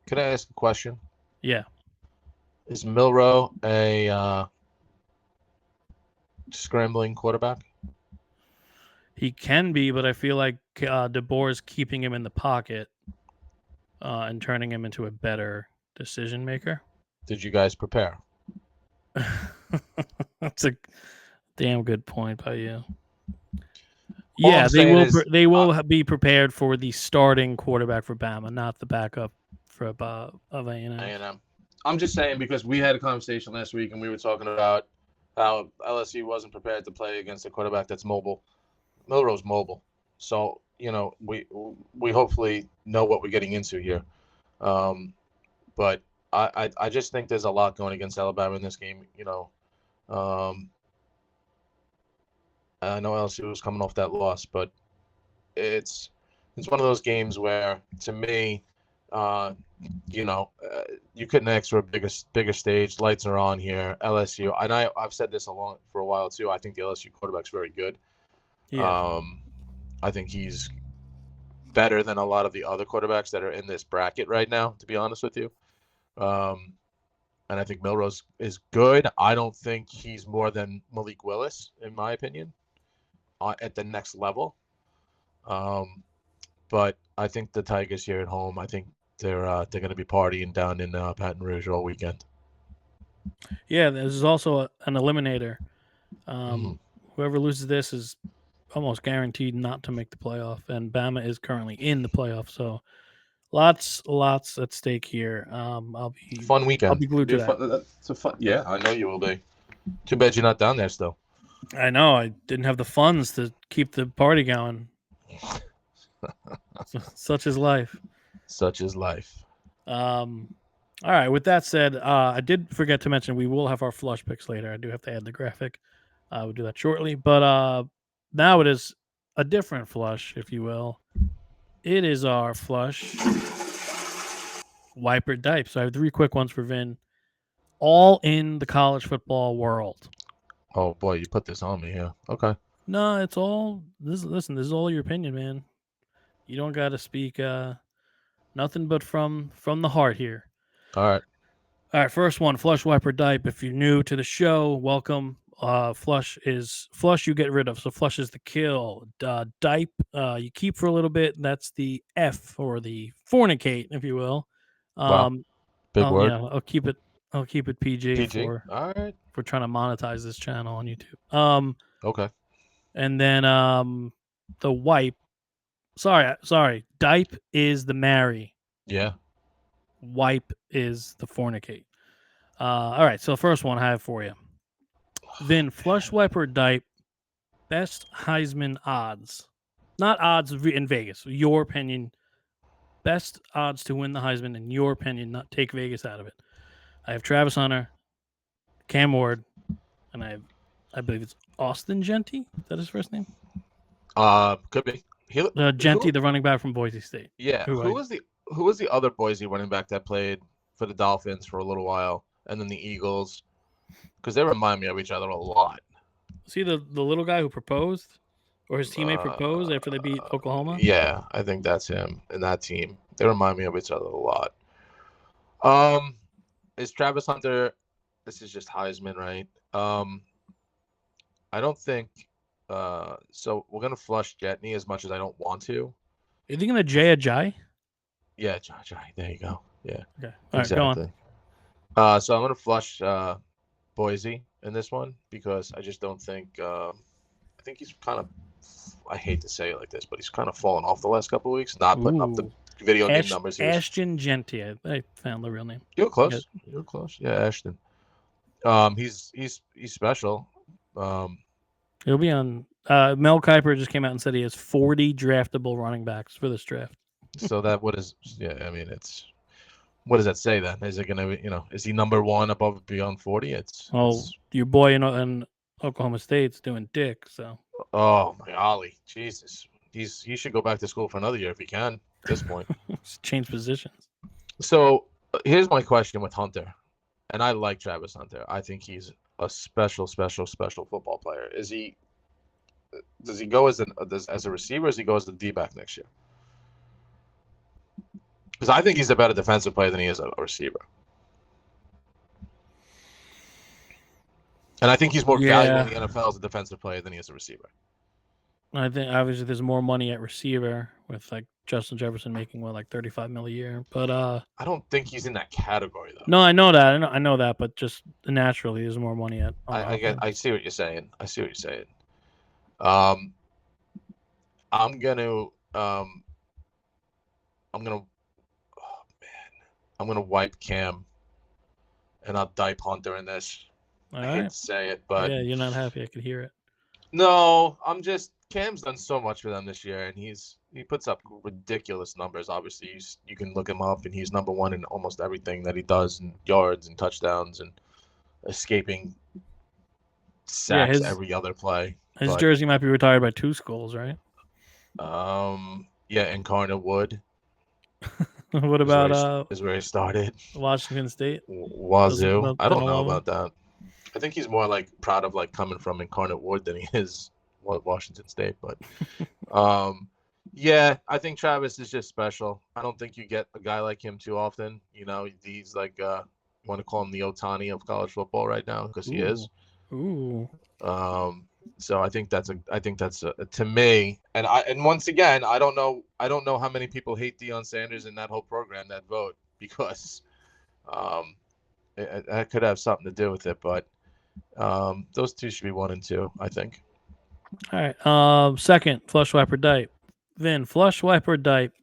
Can I ask a question? Yeah. Is Milrow a scrambling quarterback? He can be, but I feel like DeBoer's keeping him in the pocket and turning him into a better decision maker. Did you guys prepare? That's a damn good point by you. All Yeah, I'm saying is, they will be prepared for the starting quarterback for Bama, not the backup for of A&M. A&M. I'm just saying because we had a conversation last week and we were talking about how LSU wasn't prepared to play against a quarterback that's mobile. Milrow's mobile, so we hopefully know what we're getting into here. But I just think there's a lot going against Alabama in this game. I know LSU was coming off that loss, but it's one of those games where, to me, you couldn't ask for a bigger stage. Lights are on here. LSU, and I've said this for a while too. I think the LSU quarterback's very good. Yeah. I think he's better than a lot of the other quarterbacks that are in this bracket right now, to be honest with you. And I think Milrose is good. I don't think he's more than Malik Willis, in my opinion, at the next level. But I think the Tigers here at home, I think they're going to be partying down in Baton Rouge all weekend. Yeah, this is also an eliminator. Mhm. Whoever loses this is almost guaranteed not to make the playoff, and Bama is currently in the playoff. So lots at stake here. I'll be Fun weekend. I'll be glued to that. It's a fun. Yeah, I know you will be. Too bad you're not down there still. I know I didn't have the funds to keep the party going. Such is life. Such is life. All right. With that said, I did forget to mention we will have our flush picks later. I do have to add the graphic. We'll do that shortly. But now it is a different flush, if you will. It is our flush wiper dipe. So I have 3 quick ones for Vin, all in the college football world. Oh boy, you put this on me here. Okay. No, it's all this. Listen, this is all your opinion, man. You don't got to speak nothing but from the heart here. All right. All right, first one, flush wiper dipe. If you're new to the show, welcome. Flush, you get rid of. So flush is the kill. Dipe, you keep for a little bit. That's the F, or the fornicate, if you will. Wow. Big word. Yeah, I'll keep it PG, PG. All right. for trying to monetize this channel on YouTube. Okay. And then the wipe. Sorry. Dipe is the marry. Yeah. Wipe is the fornicate. All right, so the first one I have for you. Then flush wiper dipe, best Heisman odds. Not odds in Vegas. Your opinion. Best odds to win the Heisman in your opinion. Not take Vegas out of it. I have Travis Hunter, Cam Ward, and I believe it's Austin Genty. Is that his first name? Could be. Genty, the running back from Boise State. Yeah. Who was the other Boise running back that played for the Dolphins for a little while, and then the Eagles? Because they remind me of each other a lot. See the little guy who proposed, or his teammate proposed after they beat Oklahoma? Yeah, I think that's him and that team. They remind me of each other a lot. Is Travis Hunter? This is just Heisman, right? I don't think. So we're gonna flush Jetney as much as I don't want to. Is he gonna Jai? Yeah, Jai. There you go. Yeah. Okay. All right, go on. So I'm gonna flush Boise in this one because I just don't think. I think he's kind of. I hate to say it like this, but he's kind of fallen off the last couple of weeks. Not putting up the video game numbers. Ashton Genty. I found the real name. You're close. You're close. Yeah, Ashton. He's special. He'll be on. Mel Kiper just came out and said he has 40 draftable running backs for this draft. So that what is? Yeah, I mean, it's. What does that say then? Is it gonna be? Is he number one above beyond 40? It's your boy in Oklahoma State's doing dick. So. Oh my Ollie, Jesus, he should go back to school for another year if he can. At this point, change positions. So here's my question with Hunter, and I like Travis Hunter. I think he's a special football player. Does he go as a receiver? Or does he go as the D-back next year? Because I think he's a better defensive player than he is a receiver. And I think he's more valuable in the NFL as a defensive player than he is a receiver. I think obviously there's more money at receiver with like Justin Jefferson making like 35 mil a year. But I don't think he's in that category though. no, I know that. I know that, but just naturally there's more money on offense. I see what you're saying. I see what you're saying. Um, I'm gonna I'm gonna oh man, I'm gonna wipe Cam, and I'll dipe Hunter in this. All I hate right. to say it, but Yeah, you're not happy. I could hear it. no, Cam's done so much for them this year, and he puts up ridiculous numbers. Obviously, you can look him up, and he's number one in almost everything that he does, in yards and touchdowns and escaping Yeah, sacks every other play. his But jersey might be retired by 2 schools, right? yeah, Incarnate Wood What is where about is where he started. Washington State? Wazoo. I They don't don't know love him. about that. I think he's more like proud of like coming from Incarnate Wood than he is Washington State. But yeah, I think Travis is just special. I don't think you get a guy like him too often. You know, he's like you want to call him the Otani of college football right now because he is. Ooh. So I think that's to me. And once again, I don't know how many people hate Deion Sanders in that whole program that vote because that could have something to do with it. But those two should be 1 and 2, I think. All right. Second, flush wiper dipe. Then flush wiper dipe.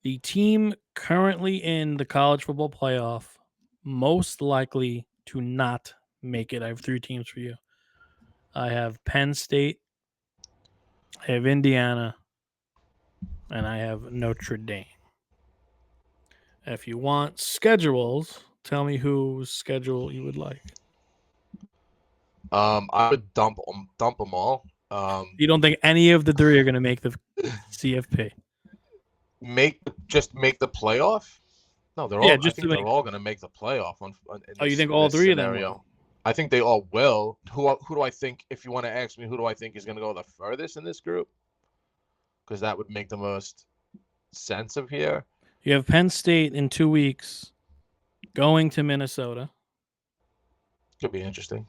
The team currently in the college football playoff, most likely to not make it. I have 3 teams for you. I have Penn State, I have Indiana, and I have Notre Dame. If you want schedules, tell me whose schedule you would like. I would dump them all. You don't think any of the 3 are going to make the CFP? Make the playoff? No, they're Yeah, all. I just to think they're make. all going to make the playoff Oh, you think in all this 3 of them scenario. will? I think they all will. Who do I think? If you want to ask me, who do I think is going to go the furthest in this group? Because that would make the most sense of here. You have Penn State in 2 weeks going to Minnesota. Could be interesting.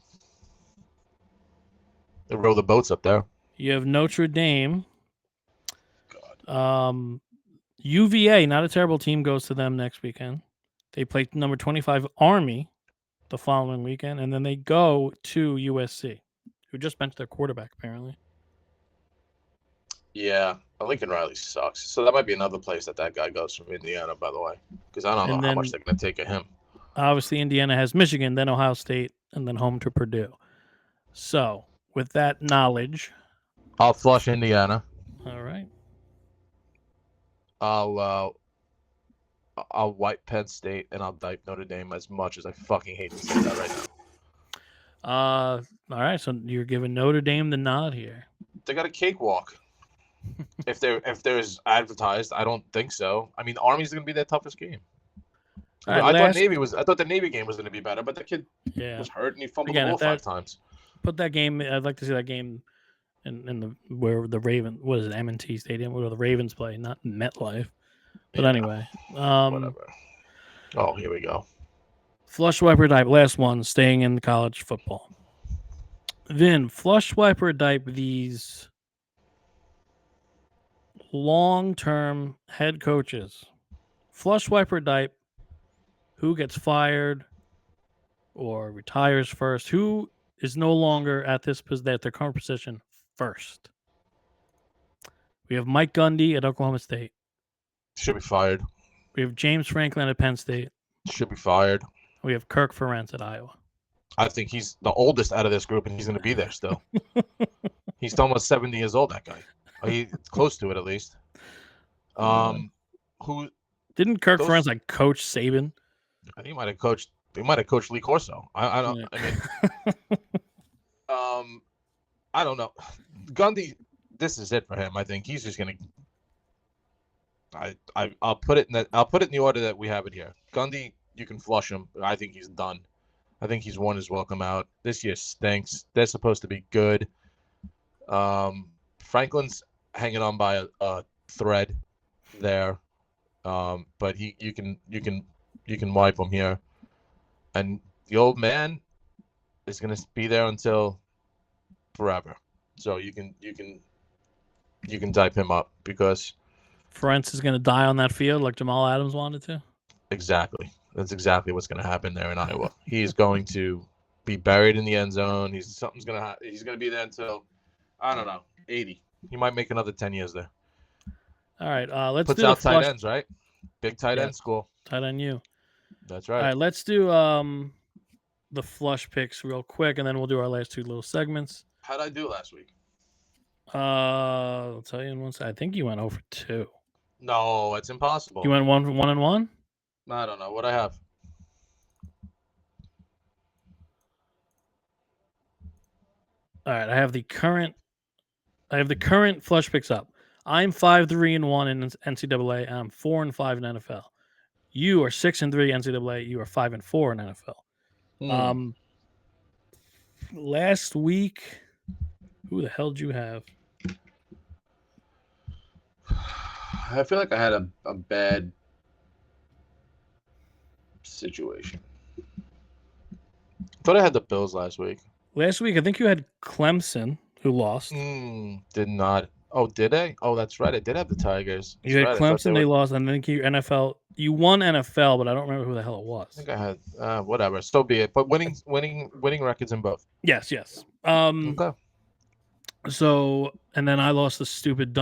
They row the boats up there. You have Notre Dame. UVA, not a terrible team, goes to them next weekend. They play number 25 Army the following weekend, and then they go to USC, who just benched their quarterback, apparently. Yeah, Lincoln Riley sucks. So that might be another place that guy goes from Indiana, by the way, because I don't know how much they're going to take of him. Obviously, Indiana has Michigan, then Ohio State, and then home to Purdue. So, with that knowledge, I'll flush Indiana. All right. I'll wipe Penn State and I'll dipe Notre Dame as much as I fucking hate to say that right now. All right. So you're giving Notre Dame the nod here. They got a cakewalk. if there's advertised, I don't think so. I mean, Army's going to be their toughest game. Right, I thought the Navy game was going to be better, but the kid was hurt and he fumbled the ball 5 times. Put that game. I'd like to see that game in where the what is it, M&T Stadium, where the Ravens play, not MetLife. But anyway, whatever. Oh, here we go. Flush wiper dipe, last one, staying in college football. Then flush wiper dipe these long-term head coaches. Flush wiper dipe who gets fired or retires first. Who is no longer at their current position first? We have Mike Gundy at Oklahoma State. Should be fired. We have James Franklin at Penn State. Should be fired. We have Kirk Ferentz at Iowa. I think he's the oldest out of this group, and he's going to be there still. He's almost 70 years old, that guy. He's close to it, at least. Who didn't Kirk Ferentz like coach Saban? I think he might have coached. He might have coached Lee Corso. I don't. Yeah. I mean, I don't know. Gundy. This is it for him. I think he's just going to. I'll put it in the order that we have it here. Gundy, you can flush him. I think he's done. I think he's won his welcome out. This year stinks. They're supposed to be good. Franklin's hanging on by a thread there, but you can wipe him here, and the old man is gonna be there until forever. So you can you can type him up because Ferentz is going to die on that field like Jamal Adams wanted to. exactly that's exactly what's going to happen there in Iowa. He's going to be buried in the end zone. He's going to be there until I don't know 80. He might make another 10 years there. All right, let's Puts do the out tight flush. ends, right? Big tight end school. Tight end you. That's All right. right, let's do the flush picks real quick, and then we'll do our last two little segments. How'd I do last week? I'll tell you in one second. I think you went over 2. No, it's impossible. You went 1-1. I don't know what I have. All right, I have the current flush picks up. I'm 5-3-1 in NCAA, and I'm 4-5 in NFL. You are 6-3 NCAA. You are 5-4 in NFL. Last week, who the hell did you have? I feel like I had a bad situation. Thought I had the Bills last week. Last week, I think you had Clemson, who lost. Did not. Oh, did I? Oh, that's right. I did have the Tigers. You had Clemson, they lost, and then you NFL. You won NFL, but I don't remember who the hell it was. I think I had whatever. So be it. But winning records in both. Yes. Okay. So, and then I lost the stupid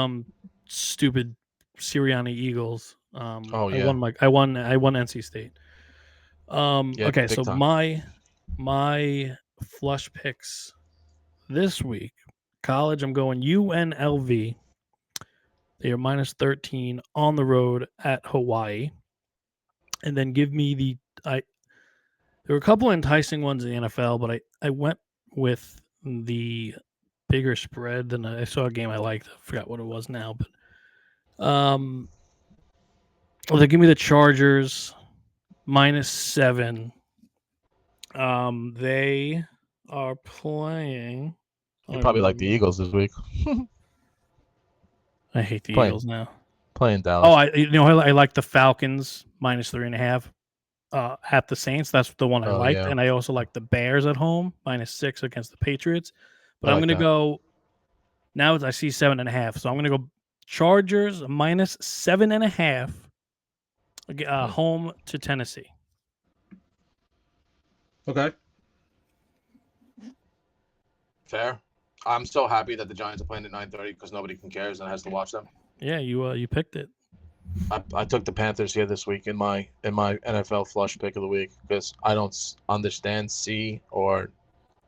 Sirianni Eagles. Yeah. I won NC State. Yeah, okay, so time. my flush picks this week. College, I'm going UNLV. They are -13 on the road at Hawaii. And then give me there were a couple enticing ones in the NFL, but I went with the bigger spread than I saw a game I liked. I forgot what it was now, but they give me the Chargers -7. They are playing. You probably like the Eagles this week. I hate the Eagles now. Playing Dallas. Oh, I like the Falcons -3.5 at the Saints. That's the one I liked, and I also like the Bears at home -6 against the Patriots. But I'm going to go. Now I see 7.5, so I'm going to go Chargers -7.5. Home to Tennessee. Okay. Fair. I'm so happy that the Giants are playing at 9:30 because nobody can cares and has to watch them. Yeah, you picked it. I took the Panthers here this week in my NFL flush pick of the week because I don't understand or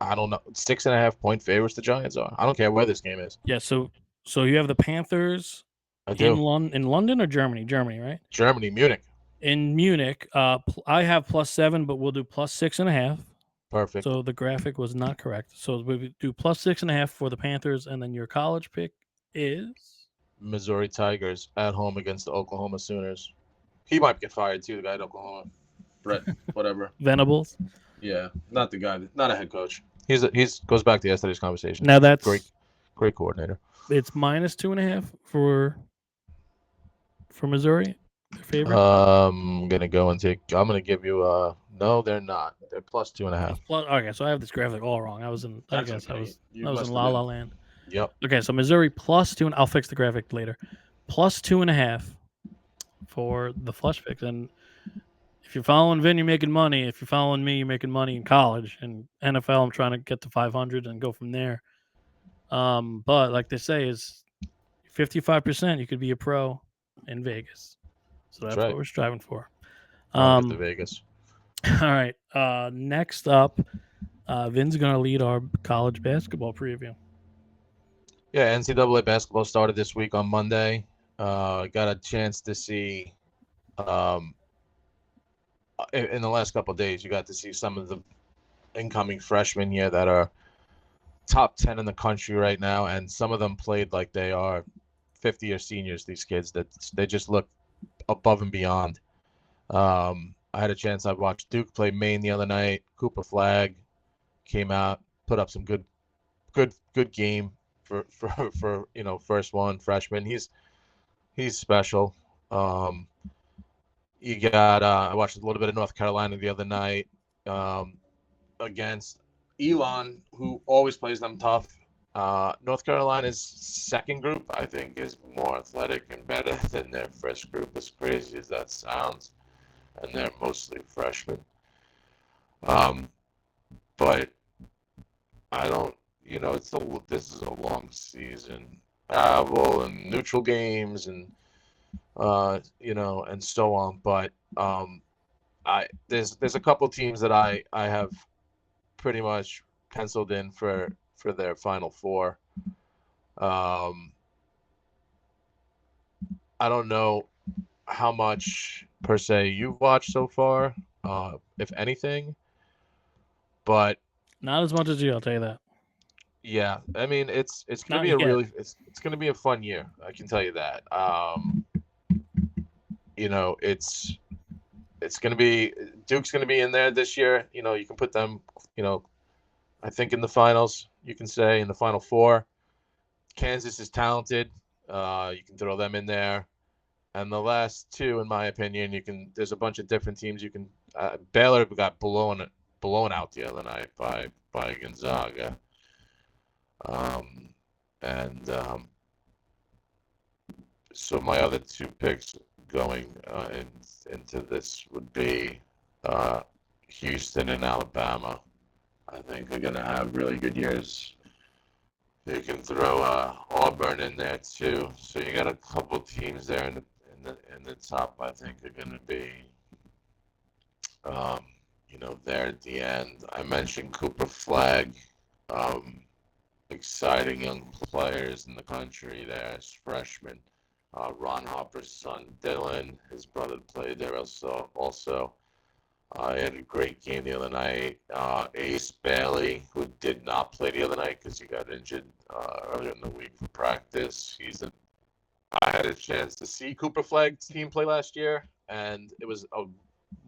I don't know 6.5 point favorites the Giants are. I don't care where this game is. Yeah, so you have the Panthers in London or Germany? Germany, right? Germany, Munich. In Munich, I have +7, but we'll do +6.5. Perfect. So the graphic was not correct. So we do +6.5 for the Panthers, and then your college pick is Missouri Tigers at home against the Oklahoma Sooners. He might get fired too, the guy at Oklahoma. Brett, whatever. Venables. Yeah, not the guy, not a head coach. He's goes back to yesterday's conversation. Now that's great coordinator. It's -2.5 for Missouri. Their favorite. I'm gonna give you no, they're not. They're +2.5. Okay, so I have this graphic all wrong. I was in La La Land. Yep. Okay, so Missouri +2, and I'll fix the graphic later. +2.5 for the flush picks. And if you're following Vin, you're making money. If you're following me, you're making money in college. And NFL, I'm trying to get to 500 and go from there. But like they say, is 55%. You could be a pro in Vegas. So that's what we're striving for. The Vegas. All right. Next up, Vin's going to lead our college basketball preview. Yeah, NCAA basketball started this week on Monday. Got a chance to see in the last couple of days, you got to see some of the incoming freshmen here that are top 10 in the country right now, and some of them played like they are 50-year seniors, these kids, that they just look above and beyond. I had a chance. I watched Duke play Maine the other night. Cooper Flagg came out, put up some good game for first one freshman. He's special. You got I watched a little bit of North Carolina the other night against Elon, who always plays them tough. North Carolina's second group, I think, is more athletic and better than their first group, as crazy as that sounds. And they're mostly freshmen. But I don't, this is a long season. Well, and neutral games and, and so on. But there's a couple teams that I have pretty much penciled in for their Final Four. I don't know how much per se you've watched so far, if anything, but Not as much as you, I'll tell you that. yeah, I mean it's gonna Not be a yet. really it's gonna be a fun year. I can tell you that. It's gonna be Duke's gonna be in there this year. You can put them. I think in the finals. You can say in the Final Four. Kansas is talented. You can throw them in there. And the last two, in my opinion, there's a bunch of different teams you can. Baylor got blown out the other night by Gonzaga. And so my other two picks going into this would be Houston and Alabama. I think they're gonna have really good years. You can throw Auburn in there too. So you got a couple teams there in the top. I think are going to be, there at the end. I mentioned Cooper Flag, exciting young players in the country there as freshmen. Ron Hopper's son Dylan, his brother played there also. He had a great game the other night. Ace Bailey, who did not play the other night because he got injured earlier in the week for practice. I had a chance to see Cooper Flag's team play last year, and it was a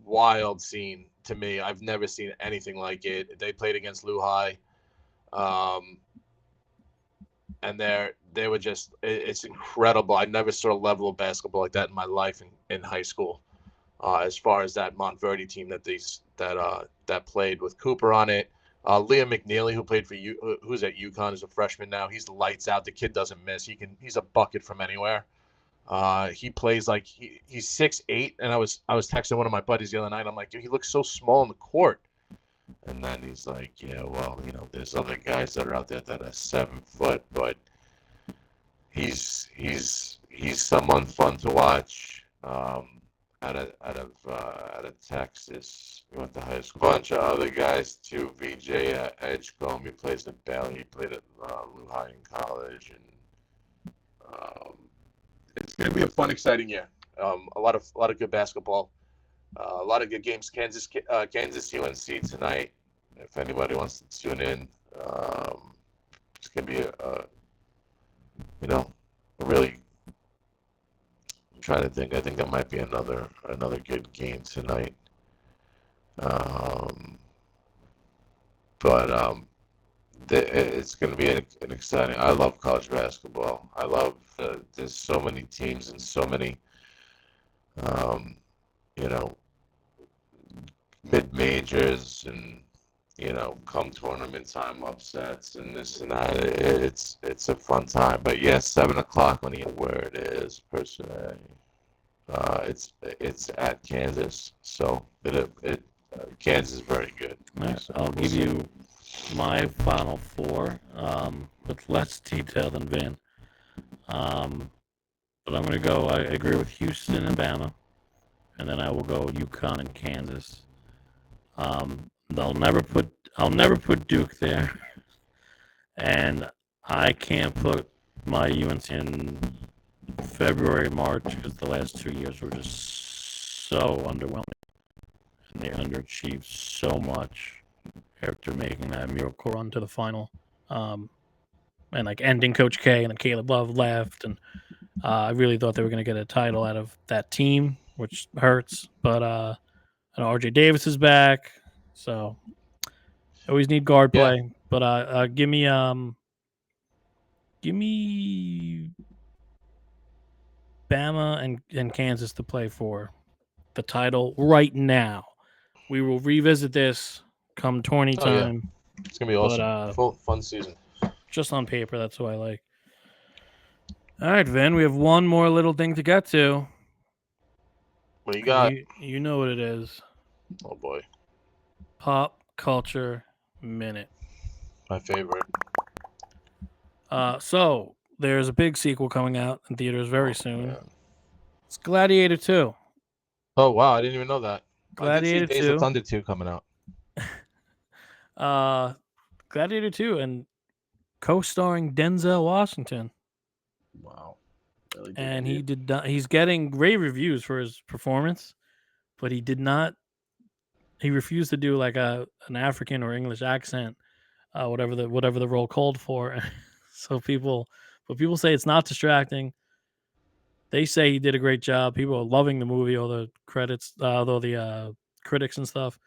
wild scene to me. I've never seen anything like it. They played against Lehigh, and they were just it's incredible. I never saw a level of basketball like that in my life in high school. As far as that Montverde team that played with Cooper on it. Liam McNeely, who's at UConn, is a freshman now. He's lights out. The kid doesn't miss. He's a bucket from anywhere. He plays like he's 6'8", and I was texting one of my buddies the other night. I'm like, dude, he looks so small in the court. And then he's like, yeah, well, there's other guys that are out there that are 7 foot, but he's someone fun to watch. Out of Texas. He went to high school. A bunch of other guys too. VJ Edgecombe, he plays at Baylor. He played at Lehigh in college, and it's going to be a fun, exciting year. A lot of good basketball. A lot of good games. Kansas UNC tonight. If anybody wants to tune in, it's going to be a really. Trying to think. I think that might be another good game tonight. But it's going to be an exciting. I love college basketball. I love there's so many teams and so many, mid majors and come tournament time upsets and this and that. It's a fun time. But yes, 7 o'clock when you know where it is per se. It's at Kansas, so Kansas is very good. Right, So I'll give you my Final Four with less detail than Vin. But I'm going to go, I agree with Houston and Bama, and then I will go UConn and Kansas. I'll never put Duke there, and I can't put my UNC in February, March, because the last 2 years were just so underwhelming, and they underachieved so much after making that miracle run to the final, and like ending Coach K, and then Caleb Love left, and I really thought they were going to get a title out of that team, which hurts. But I know RJ Davis is back, so always need guard Yeah. play. But give me Bama and Kansas to play for the title right now. We will revisit this come tourney Oh yeah, time. it's gonna be But awesome. Full fun season. Just on paper, that's who I like. All right, Vin, we have one more little thing to get to. What do you got? You know what it is. Oh boy, Pop Culture Minute. my favorite. So there's a big sequel coming out in theaters very soon. Man. It's Gladiator 2. Oh wow, I didn't even know that. Gladiator I did see Days 2. of Thunder 2 coming out. Gladiator 2 and co-starring Denzel Washington. Wow. Really And he's getting great reviews for his performance, but he refused to do like an African or English accent, whatever the role called for. So people say it's not distracting. They say he did a great job. People are loving the movie, all the critics and stuff.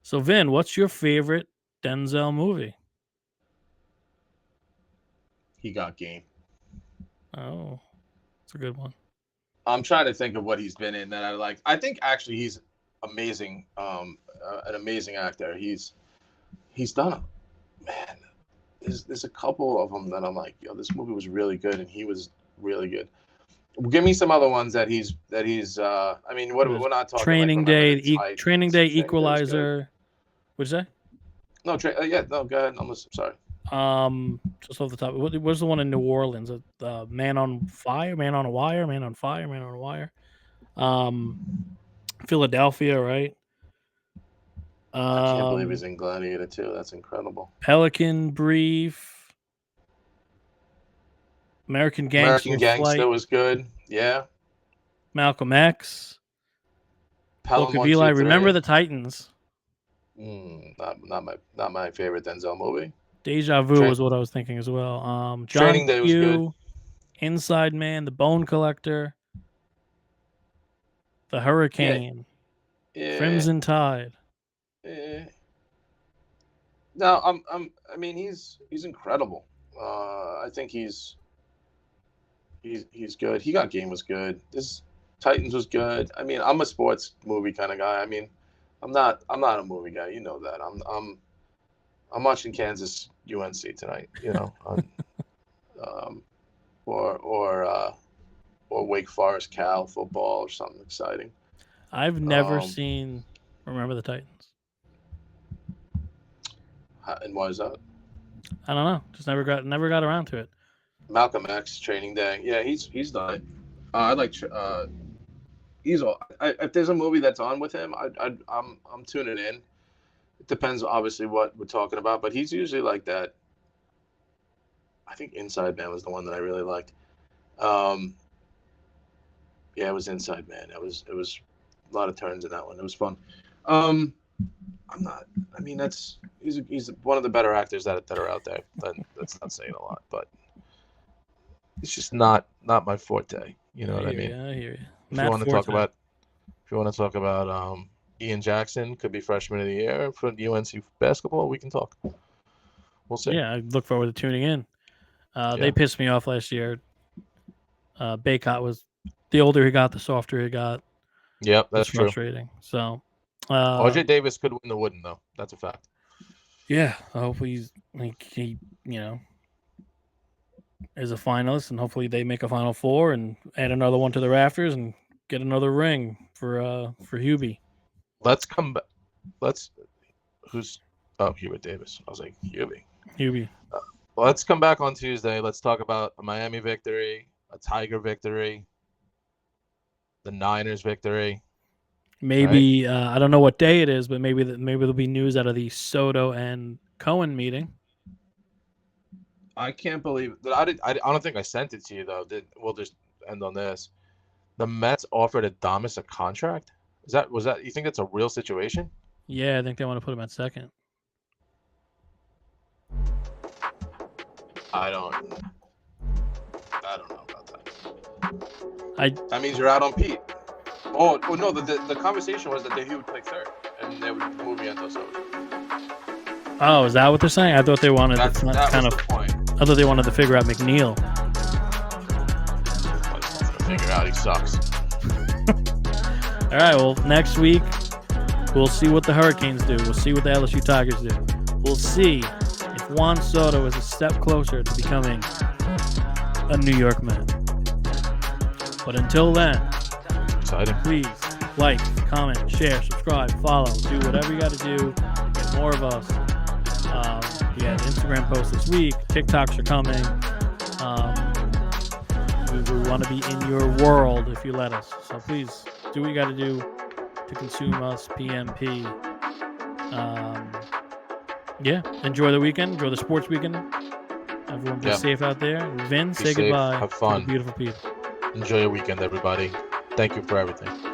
So Vin, what's your favorite Denzel movie? He got game. Oh, it's a good one. I'm trying to think of what he's been in that I like. I think actually he's amazing. An amazing actor. He's done man. There's a couple of them that I'm like, yo, this movie was really good, and he was really good. Give me some other ones that he's. I mean, we're not talking Training like, Day, Training Day, Equalizer. What'd you say? No, yeah, no. Go ahead. I'm sorry. Just off the top, what was the one in New Orleans? Man on Fire, Man on a Wire, Man on Fire, Man on a Wire. Philadelphia, right? I can't believe he's in Gladiator too. That's incredible. Pelican Brief. American Gangster was good. Yeah. Malcolm X. Pelham Book of 1, Eli. 2, 3. Remember the Titans. Not my favorite Denzel movie. Deja Vu was what I was thinking as well. John Training Day was good. Inside Man, The Bone Collector, The Hurricane, Crimson Tide. No, I mean, he's incredible. I think he's good. He Got Game was good. This Titans was good. I mean, I'm a sports movie kind of guy. I mean, I'm not a movie guy. You know that. I'm watching Kansas UNC tonight. You know, or Wake Forest Cal football or something exciting. I've never seen Remember the Titans. And why is that? I don't know. Just never got around to it. Malcolm X, Training Day. Yeah, he's done it. I like. He's all. If there's a movie that's on with him, I'm tuning in. It depends, obviously, what we're talking about, but he's usually like that. I think Inside Man was the one that I really liked. Yeah, it was Inside Man. It was a lot of turns in that one. It was fun. I'm not. I mean, he's one of the better actors that are out there. That's not saying a lot, but it's just not my forte. You know what I mean? I hear you. If you want to talk about Ian Jackson, could be freshman of the year for UNC basketball, we can talk. We'll see. Yeah, I look forward to tuning in. They pissed me off last year. Baycott was the older he got, the softer he got. Yep, that's frustrating. So. RJ Davis could win the Wooden, though. That's a fact. Yeah, hopefully he is a finalist, and hopefully they make a Final Four and add another one to the rafters and get another ring for Hubie. Let's come back. Hubert Davis. I was like Hubie. Let's come back on Tuesday. Let's talk about a Miami victory, a Tiger victory, the Niners victory. Maybe right? I don't know what day it is, but maybe there'll be news out of the Soto and Cohen meeting. I can't believe that. I don't think I sent it to you though. We'll just end on this. The Mets offered Adames a contract. Was that? You think that's a real situation? Yeah, I think they want to put him at second. I don't know about that. That means you're out on Pete. Oh no! The conversation was that he would play third, and they would move Vientos over. Oh, is that what they're saying? I thought they wanted that was the point. I thought they wanted to figure out McNeil. Figure out he sucks. All right. Well, next week we'll see what the Hurricanes do. We'll see what the LSU Tigers do. We'll see if Juan Soto is a step closer to becoming a New York Met. But until then, Exciting. please like, comment, share, subscribe, follow, do whatever you got to do. Get more of us. We had an Instagram post this week. TikToks are coming. We want to be in your world if you let us. So please do what you got to do to consume us, PMP. Enjoy the weekend. Enjoy the sports weekend. Everyone be safe out there. Vin, say safe. goodbye Have to fun. the beautiful people. Enjoy your weekend, everybody. Thank you for everything.